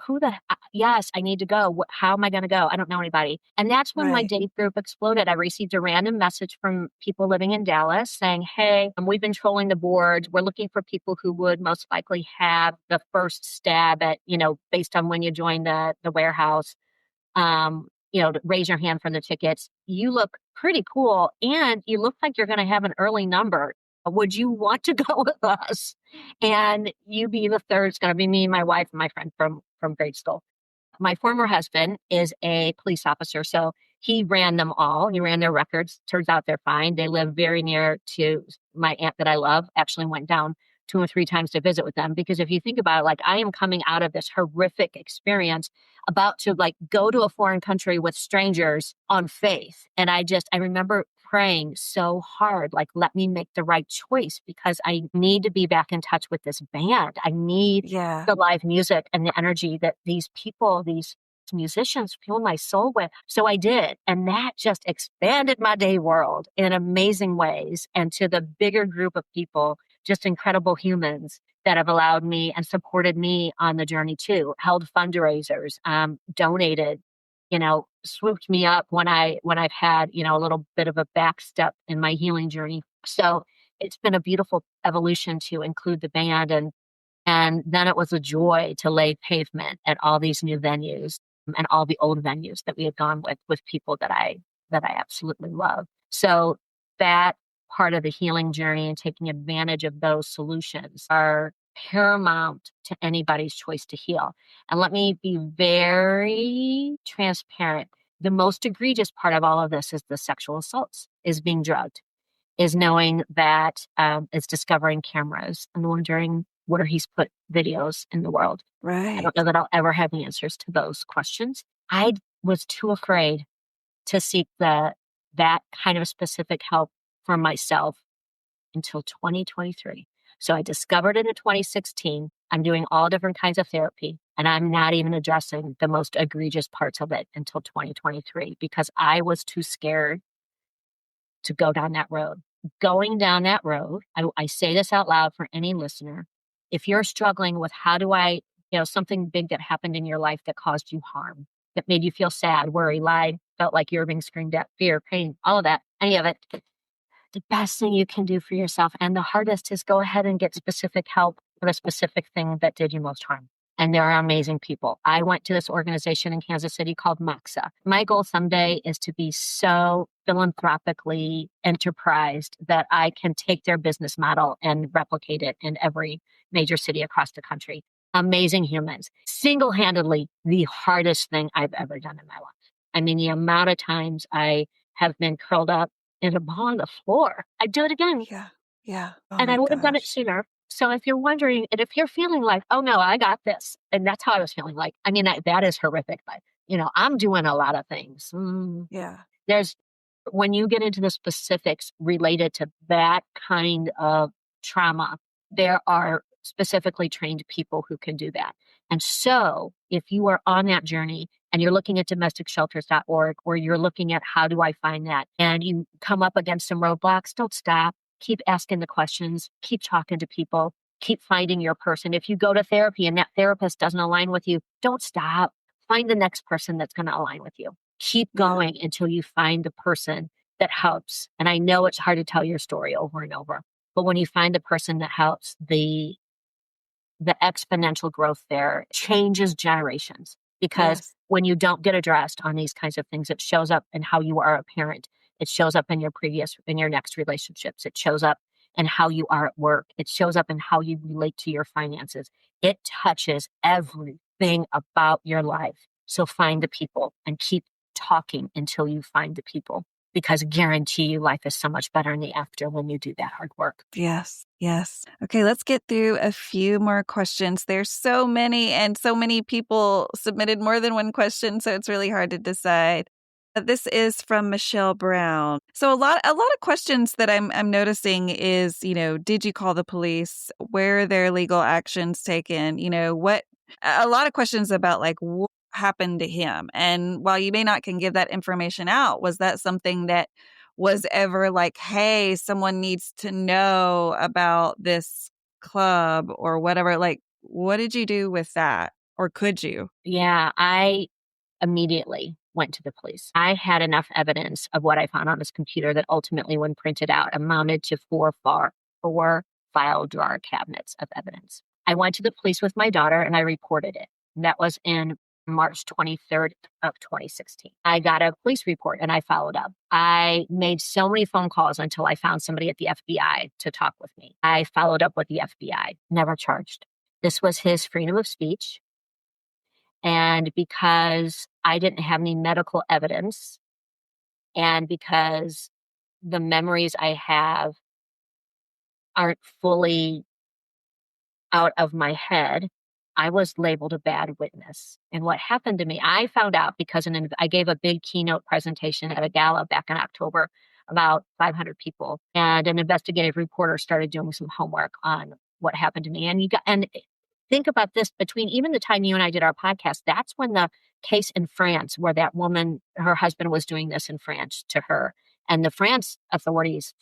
yes, I need to go. How am I going to go? I don't know anybody. And that's when my date group exploded. I received a random message from people living in Dallas saying, hey, we've been trolling the boards. We're looking for people who would most likely have the first stab at, based on when you join the warehouse. To raise your hand for the tickets. You look pretty cool and you look like you're going to have an early number. Would you want to go with us? And you be the third. It's going to be me, my wife, and my friend from grade school. My former husband is a police officer, so he ran them all. He ran their records. Turns out they're fine. They live very near to my aunt that I love. Actually went down 2 or 3 times to visit with them. Because if you think about it, like I am coming out of this horrific experience about to like go to a foreign country with strangers on faith. And I remember praying so hard, like, let me make the right choice because I need to be back in touch with this band. I need Yeah. the live music and the energy that these people, these musicians fuel my soul with. So I did. And that just expanded my day world in amazing ways. And to the bigger group of people, just incredible humans that have allowed me and supported me on the journey too, held fundraisers, donated, swooped me up when I've had, a little bit of a back step in my healing journey. So it's been a beautiful evolution to include the band. And then it was a joy to lay pavement at all these new venues and all the old venues that we had gone with people that I absolutely love. So that part of the healing journey and taking advantage of those solutions are paramount to anybody's choice to heal. And let me be very transparent. The most egregious part of all of this is the sexual assaults, is being drugged, is knowing that, is discovering cameras and wondering where he's put videos in the world. I Right. don't know that I'll ever have the answers to those questions. I was too afraid to seek that kind of specific help for myself until 2023. So I discovered it in 2016. I'm doing all different kinds of therapy, and I'm not even addressing the most egregious parts of it until 2023 because I was too scared to go down that road. Going down that road, I say this out loud for any listener. If you're struggling with how do I, something big that happened in your life that caused you harm, that made you feel sad, worry, lied, felt like you were being screamed at, fear, pain, all of that, any of it, the best thing you can do for yourself and the hardest is go ahead and get specific help for the specific thing that did you most harm. And there are amazing people. I went to this organization in Kansas City called Moxa. My goal someday is to be so philanthropically enterprised that I can take their business model and replicate it in every major city across the country. Amazing humans. Single-handedly, the hardest thing I've ever done in my life. I mean, the amount of times I have been curled up in a ball on the floor, I'd do it again. Yeah. Yeah. Oh And I my would have done it gosh. sooner. So if you're wondering, and if you're feeling like, oh no, I got this, and that's how I was feeling like, I mean, that is horrific, but I'm doing a lot of things. Yeah. There's, when you get into the specifics related to that kind of trauma, there are specifically trained people who can do that. And so if you are on that journey and you're looking at domesticshelters.org, or you're looking at how do I find that, and you come up against some roadblocks, don't stop. Keep asking the questions, keep talking to people, keep finding your person. If you go to therapy and that therapist doesn't align with you, don't stop. Find the next person that's going to align with you. Keep Yeah. going until you find the person that helps. And I know it's hard to tell your story over and over, but when you find the person that helps, the exponential growth there changes generations. Because Yes. when you don't get addressed on these kinds of things, it shows up in how you are a parent. It shows up in your next relationships. It shows up in how you are at work. It shows up in how you relate to your finances. It touches everything about your life. So find the people and keep talking until you find the people, because I guarantee you life is so much better in the after when you do that hard work. Yes. Yes. Okay, let's get through a few more questions. There's so many, and so many people submitted more than one question, so it's really hard to decide. This is from Michelle Brown. So a lot of questions that I'm noticing is, did you call the police? Where are their legal actions taken? What a lot of questions about like what happened to him. And while you may not can give that information out, was that something that was ever like, hey, someone needs to know about this club or whatever? Like, what did you do with that? Or could you? Yeah, I immediately went to the police. I had enough evidence of what I found on his computer that ultimately, when printed out, amounted to four file drawer cabinets of evidence. I went to the police with my daughter and I reported it. And that was in March 23rd of 2016. I got a police report and I followed up. I made so many phone calls until I found somebody at the FBI to talk with me. I followed up with the FBI, never charged. This was his freedom of speech. And because I didn't have any medical evidence, and because the memories I have aren't fully out of my head, I was labeled a bad witness. And what happened to me, I found out because I gave a big keynote presentation at a gala back in October, about 500 people. And an investigative reporter started doing some homework on what happened to me. And think about this, between even the time you and I did our podcast, that's when the case in France where that woman, her husband was doing this in France to her. And the French authorities,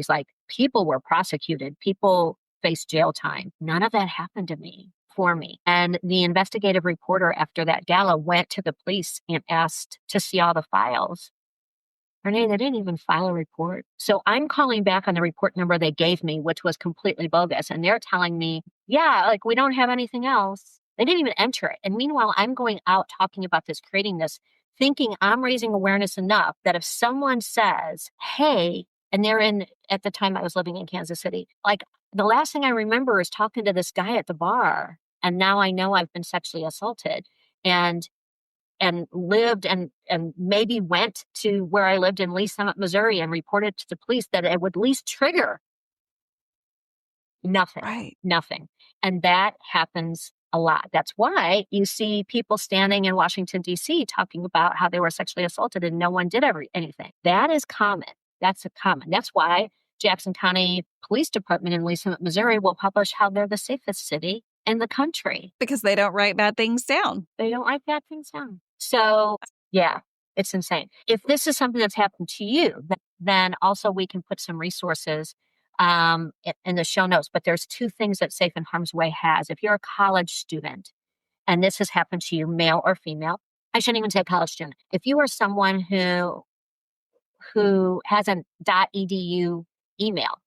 like, people were prosecuted, people faced jail time. None of that happened to me, for me. And the investigative reporter after that gala went to the police and asked to see all the files. Renae, they didn't even file a report. So I'm calling back on the report number they gave me, which was completely bogus. And they're telling me, yeah, like, we don't have anything else. They didn't even enter it. And meanwhile, I'm going out talking about this, creating this, thinking I'm raising awareness enough that if someone says, hey, and at the time I was living in Kansas City, like, the last thing I remember is talking to this guy at the bar. And now I know I've been sexually assaulted and lived and maybe went to where I lived in Lee Summit, Missouri, and reported to the police, that it would at least trigger nothing. Right. Nothing. And that happens a lot. That's why you see people standing in Washington, D.C. talking about how they were sexually assaulted and no one did anything. That is common. That's why Jackson County Police Department in Lee Summit, Missouri will publish how they're the safest city in the country. Because they don't write bad things down. They don't write bad things down. So, yeah, it's insane. If this is something that's happened to you, then also we can put some resources in the show notes. But there's two things that Safe in Harm's Way has. If you're a college student and this has happened to you, male or female, I shouldn't even say college student. If you are someone who has an .edu email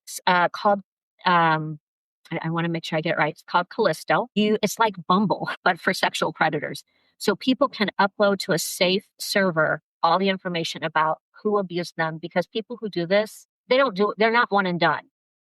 called, I want to make sure I get it right. It's called Callisto. It's like Bumble, but for sexual predators. So people can upload to a safe server all the information about who abused them, because people who do this, they're not one and done.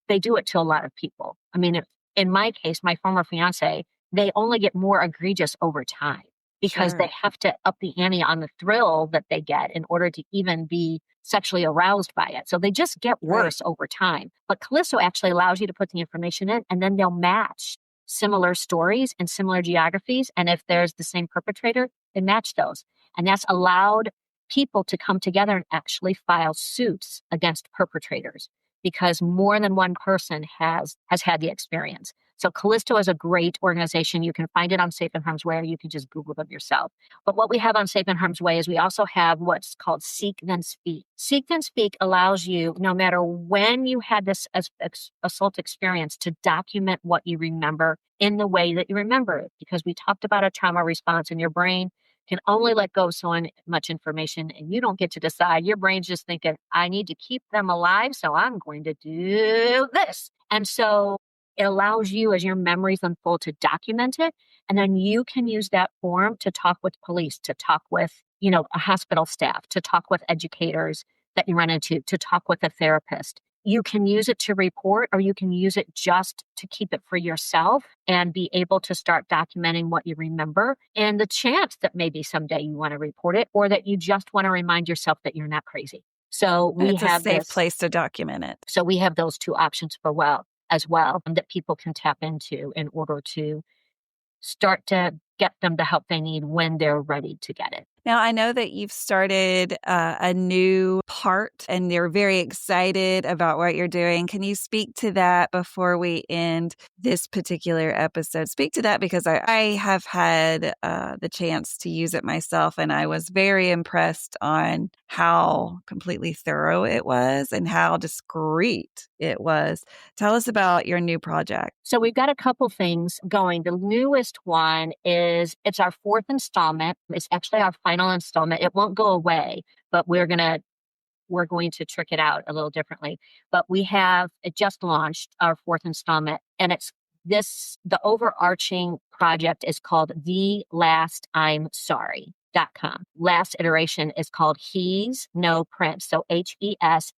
They do it to a lot of people. I mean, in my case, my former fiance, they only get more egregious over time because Sure. they have to up the ante on the thrill that they get in order to even be sexually aroused by it. So they just get worse over time. But Callisto actually allows you to put the information in, and then they'll match similar stories and similar geographies. And if there's the same perpetrator, they match those. And that's allowed people to come together and actually file suits against perpetrators, because more than one person has had the experience. So Callisto is a great organization. You can find it on Safe in Harm's Way, or you can just Google them yourself. But what we have on Safe in Harm's Way is we also have what's called Seek Then Speak. Seek Then Speak allows you, no matter when you had this assault experience, to document what you remember in the way that you remember it. Because we talked about a trauma response, and your brain can only let go of so much information, and you don't get to decide. Your brain's just thinking, I need to keep them alive, so I'm going to do this. And so it allows you, as your memories unfold, to document it. And then you can use that form to talk with police, to talk with, a hospital staff, to talk with educators that you run into, to talk with a therapist. You can use it to report, or you can use it just to keep it for yourself and be able to start documenting what you remember, and the chance that maybe someday you want to report it, or that you just want to remind yourself that you're not crazy. So it's a safe place to document it. So we have those two options as well that people can tap into in order to start to get them the help they need when they're ready to get it. Now, I know that you've started a new part and you're very excited about what you're doing. Can you speak to that before we end this particular episode? Speak to that, because I have had the chance to use it myself, and I was very impressed on how completely thorough it was and how discreet it was. Tell us about your new project. So we've got a couple things going. The newest one it's our fourth installment. It's actually our final installment. It won't go away, but we're going to trick it out a little differently. But it just launched, our fourth installment, and the overarching project is called The Last I'm Sorry.com. Last iteration is called He's No Prince. So HESNOPRINCE.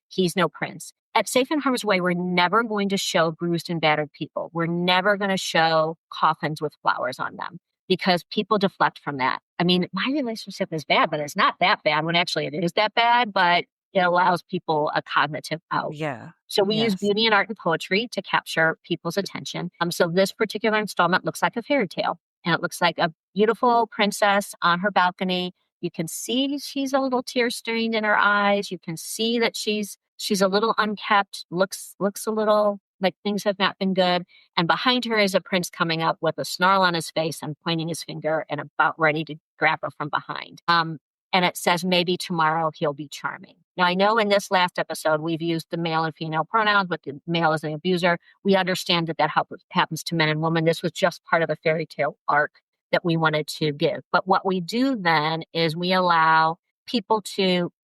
He's No Prince. At Safe in Harm's Way, we're never going to show bruised and battered people. We're never going to show coffins with flowers on them, because people deflect from that. I mean, my relationship is bad, but it's not that bad, when actually it is that bad. But it allows people a cognitive out. Yeah. So we use beauty and art and poetry to capture people's attention. So this particular installment looks like a fairy tale, and it looks like a beautiful princess on her balcony. You can see she's a little tear stained in her eyes. You can see that she's a little unkept, looks a little like things have not been good. And behind her is a prince coming up with a snarl on his face and pointing his finger and about ready to grab her from behind. And it says, maybe tomorrow he'll be charming. Now, I know in this last episode, we've used the male and female pronouns, but the male is an abuser. We understand that happens to men and women. This was just part of the fairy tale arc that we wanted to give. But what we do then is we allow people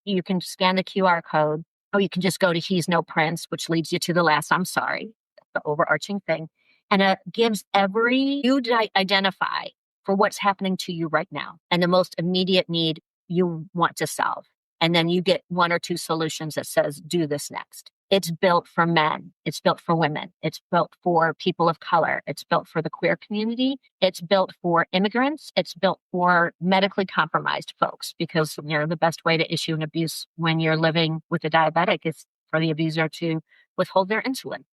you can scan the QR code, or you can just go to He's No Prince, which leads you to the last I'm sorry, the overarching thing. And it gives you identify for what's happening to you right now and the most immediate need you want to solve. And then you get one or two solutions that says, do this next. It's built for men. It's built for women. It's built for people of color. It's built for the queer community. It's built for immigrants. It's built for medically compromised folks, because the best way to issue an abuse when you're living with a diabetic is for the abuser to withhold their insulin.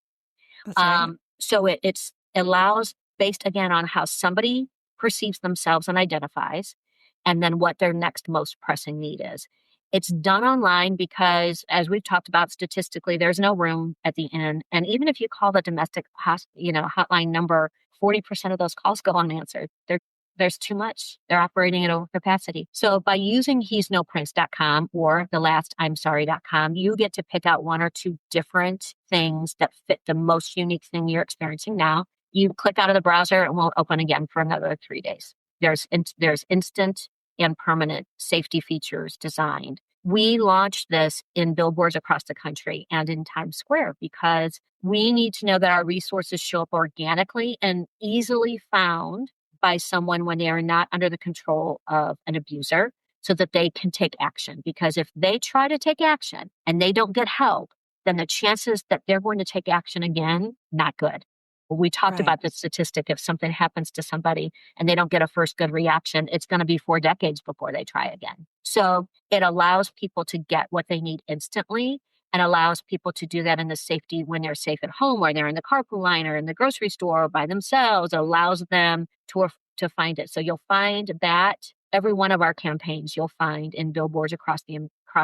That's right. So it allows, based again on how somebody perceives themselves and identifies, and then what their next most pressing need is. It's done online because, as we've talked about statistically, there's no room at the end. And even if you call the domestic hotline number, 40% of those calls go unanswered. There's too much. They're operating at overcapacity. So by using he'snoprince.com or the last imsorry.com, you get to pick out one or two different things that fit the most unique thing you're experiencing now. You click out of the browser and we'll open again for another 3 days. There's instant and permanent safety features designed. We launched this in billboards across the country and in Times Square because we need to know that our resources show up organically and easily found by someone when they are not under the control of an abuser, so that they can take action. Because if they try to take action and they don't get help, then the chances that they're going to take action again, not good. We talked about the statistic. If something happens to somebody and they don't get a first good reaction, it's going to be 4 decades before they try again. So it allows people to get what they need instantly, and allows people to do that in the safety when they're safe at home, or they're in the carpool line or in the grocery store or by themselves. It allows them to find it. So you'll find that every one of our campaigns you'll find in billboards across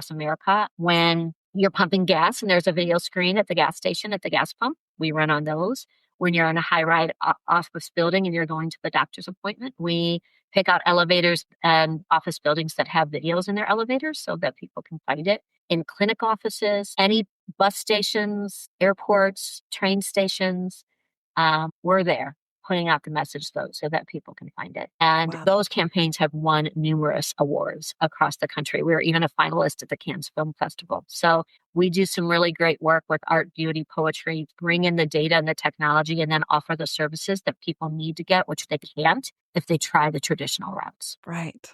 America. When you're pumping gas and there's a video screen at the gas station, at the gas pump, we run on those. When you're in a high-rise office building and you're going to the doctor's appointment, we pick out elevators and office buildings that have videos in their elevators so that people can find it. In clinic offices, any bus stations, airports, train stations, we're there putting out the message so that people can find it. And those campaigns have won numerous awards across the country. We were even a finalist at the Cannes Film Festival. So we do some really great work with art, beauty, poetry, bring in the data and the technology, and then offer the services that people need to get, which they can't if they try the traditional routes. Right.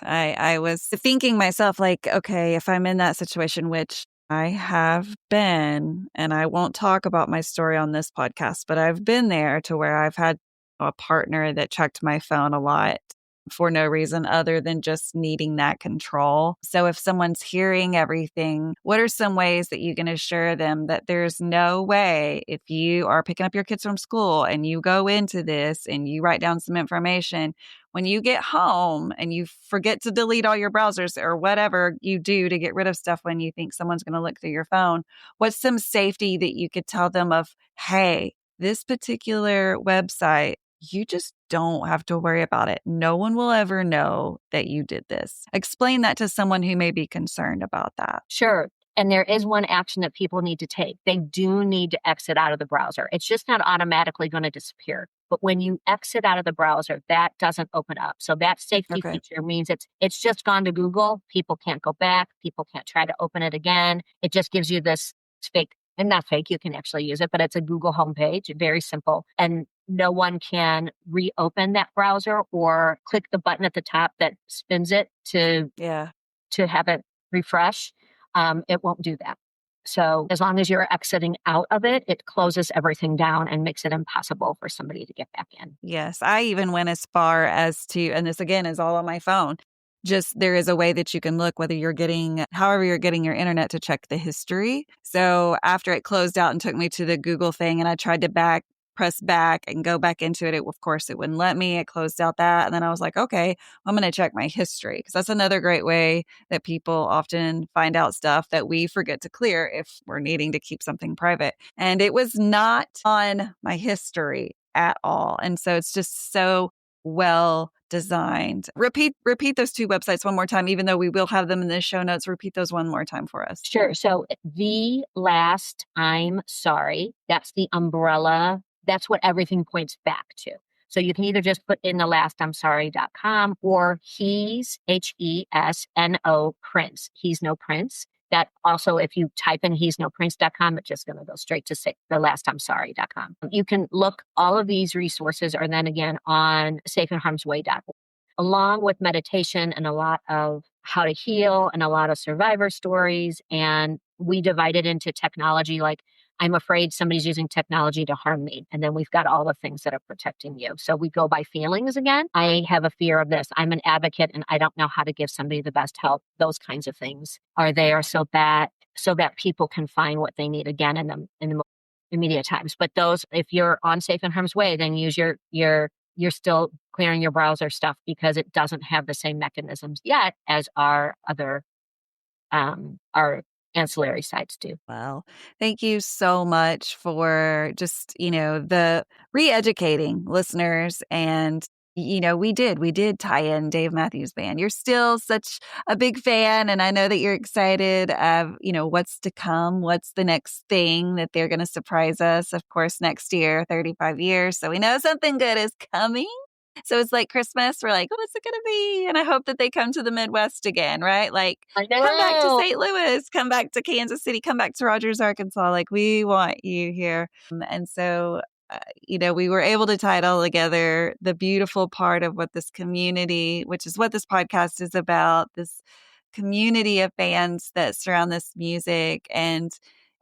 I was thinking myself, like, okay, if I'm in that situation, which I have been, and I won't talk about my story on this podcast, but I've been there, to where I've had a partner that checked my phone a lot for no reason other than just needing that control. So if someone's hearing everything, what are some ways that you can assure them that there's no way, if you are picking up your kids from school and you go into this and you write down some information, when you get home and you forget to delete all your browsers or whatever you do to get rid of stuff when you think someone's going to look through your phone, what's some safety that you could tell them of, hey, this particular website, you just don't have to worry about it. No one will ever know that you did this. Explain that to someone who may be concerned about that. Sure. And there is one action that people need to take. They do need to exit out of the browser. It's just not automatically going to disappear. But when you exit out of the browser, that doesn't open up. So that safety feature means it's just gone to Google. People can't go back. People can't try to open it again. It just gives you this fake, and not fake, you can actually use it, but it's a Google homepage, very simple. And no one can reopen that browser or click the button at the top that spins it to have it refresh. It won't do that. So as long as you're exiting out of it, it closes everything down and makes it impossible for somebody to get back in. Yes. I even went as far as to, and this again is all on my phone, just there is a way that you can look however you're getting your internet to check the history. So after it closed out and took me to the Google thing and I tried to press back and go back into it, of course it wouldn't let me. It closed out that. And then I was like, okay, I'm going to check my history, because that's another great way that people often find out stuff that we forget to clear if we're needing to keep something private. And it was not on my history at all. And so it's just so well designed. Repeat those two websites one more time, even though we will have them in the show notes. Repeat those one more time for us. Sure. So the last I'm sorry, that's the umbrella. That's what everything points back to. So you can either just put in the last I'm sorry.com or he's HESNO Prince. He's no Prince. That also, if you type in he's no prince.com, it's just going to go straight to the last I'm sorry.com. You can look, all of these resources are then again on safeandharmsway.org, along with meditation and a lot of how to heal and a lot of survivor stories. And we divide it into technology, like I'm afraid somebody's using technology to harm me. And then we've got all the things that are protecting you. So we go by feelings again. I have a fear of this. I'm an advocate and I don't know how to give somebody the best help. Those kinds of things are there so that people can find what they need again in the immediate times. But those, if you're on Safe and Harm's Way, then use you're still clearing your browser stuff, because it doesn't have the same mechanisms yet as our other our ancillary sites do. Well, thank you so much for just, the re-educating listeners. And, we did tie in Dave Matthews Band. You're still such a big fan. And I know that you're excited of, what's to come. What's the next thing that they're going to surprise us? Of course, next year, 35 years. So we know something good is coming. So it's like Christmas. We're like, what's it going to be? And I hope that they come to the Midwest again, right? Like, come back to St. Louis, come back to Kansas City, come back to Rogers, Arkansas. Like, we want you here. And so, we were able to tie it all together. The beautiful part of what this community, which is what this podcast is about, this community of fans that surround this music, and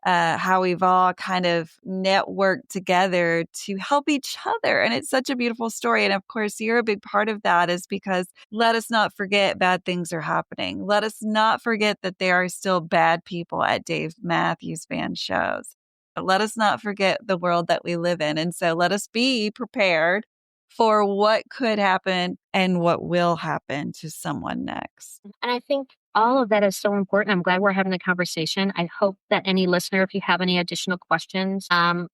how we've all kind of networked together to help each other. And it's such a beautiful story. And of course, you're a big part of that, is because let us not forget bad things are happening. Let us not forget that there are still bad people at Dave Matthews Band shows. But let us not forget the world that we live in. And so let us be prepared for what could happen and what will happen to someone next. And I think all of that is so important. I'm glad we're having the conversation. I hope that any listener, if you have any additional questions, I'm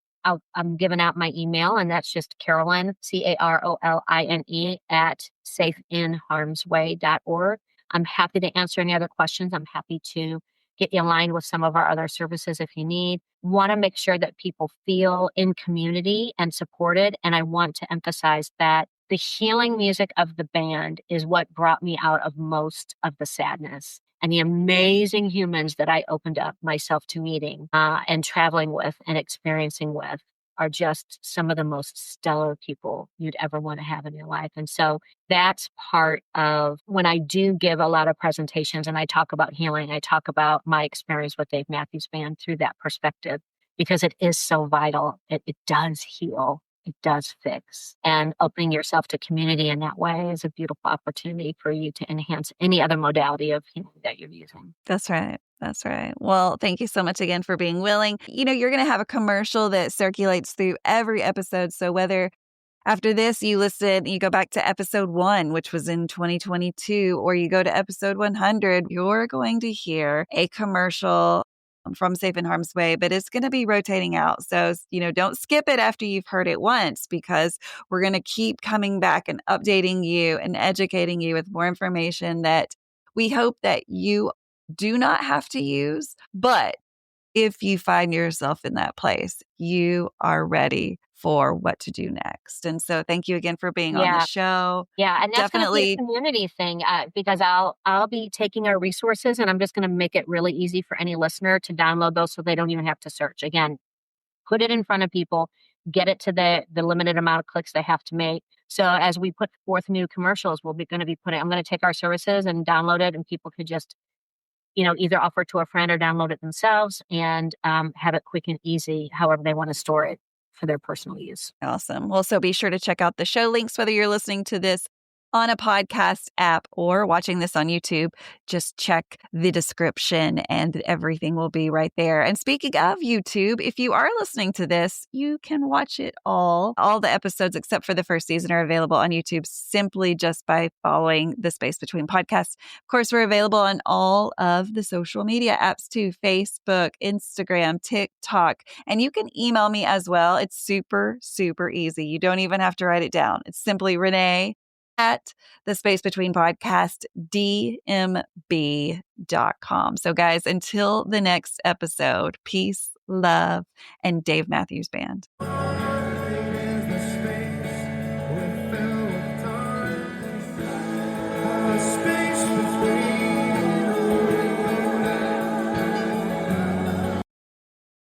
giving out my email, and that's just Caroline, Caroline, at safeinharmsway.org. I'm happy to answer any other questions. I'm happy to get you aligned with some of our other services if you need. Want to make sure that people feel in community and supported. And I want to emphasize that the healing music of the band is what brought me out of most of the sadness. And the amazing humans that I opened up myself to meeting and traveling with and experiencing with are just some of the most stellar people you'd ever want to have in your life. And so that's part of when I do give a lot of presentations and I talk about healing, I talk about my experience with Dave Matthews Band through that perspective, because it is so vital. It does heal. It does fix. And opening yourself to community in that way is a beautiful opportunity for you to enhance any other modality of healing that you're using. That's right. That's right. Well, thank you so much again for being willing. You're going to have a commercial that circulates through every episode. So whether after this you go back to episode 1, which was in 2022, or you go to episode 100, you're going to hear a commercial from Safe and Harm's Way, but it's going to be rotating out. So, don't skip it after you've heard it once, because we're going to keep coming back and updating you and educating you with more information that we hope that you do not have to use. But if you find yourself in that place, you are ready for what to do next. And so thank you again for being on the show. Yeah. And that's definitely going to be a community thing, because I'll be taking our resources and I'm just going to make it really easy for any listener to download those so they don't even have to search. Again, put it in front of people, get it to the limited amount of clicks they have to make. So as we put forth new commercials, I'm going to take our services and download it, and people could just, either offer it to a friend or download it themselves and have it quick and easy, however they want to store it for their personal use. Awesome. Well, so be sure to check out the show links, whether you're listening to this on a podcast app or watching this on YouTube, just check the description and everything will be right there. And speaking of YouTube, if you are listening to this, you can watch it all. All the episodes except for the first season are available on YouTube simply just by following the Space Between Podcasts. Of course, we're available on all of the social media apps too, Facebook, Instagram, TikTok, and you can email me as well. It's super, super easy. You don't even have to write it down. It's simply Renae at the Space Between Podcast, dmb.com. So, guys, until the next episode, peace, love, and Dave Matthews Band.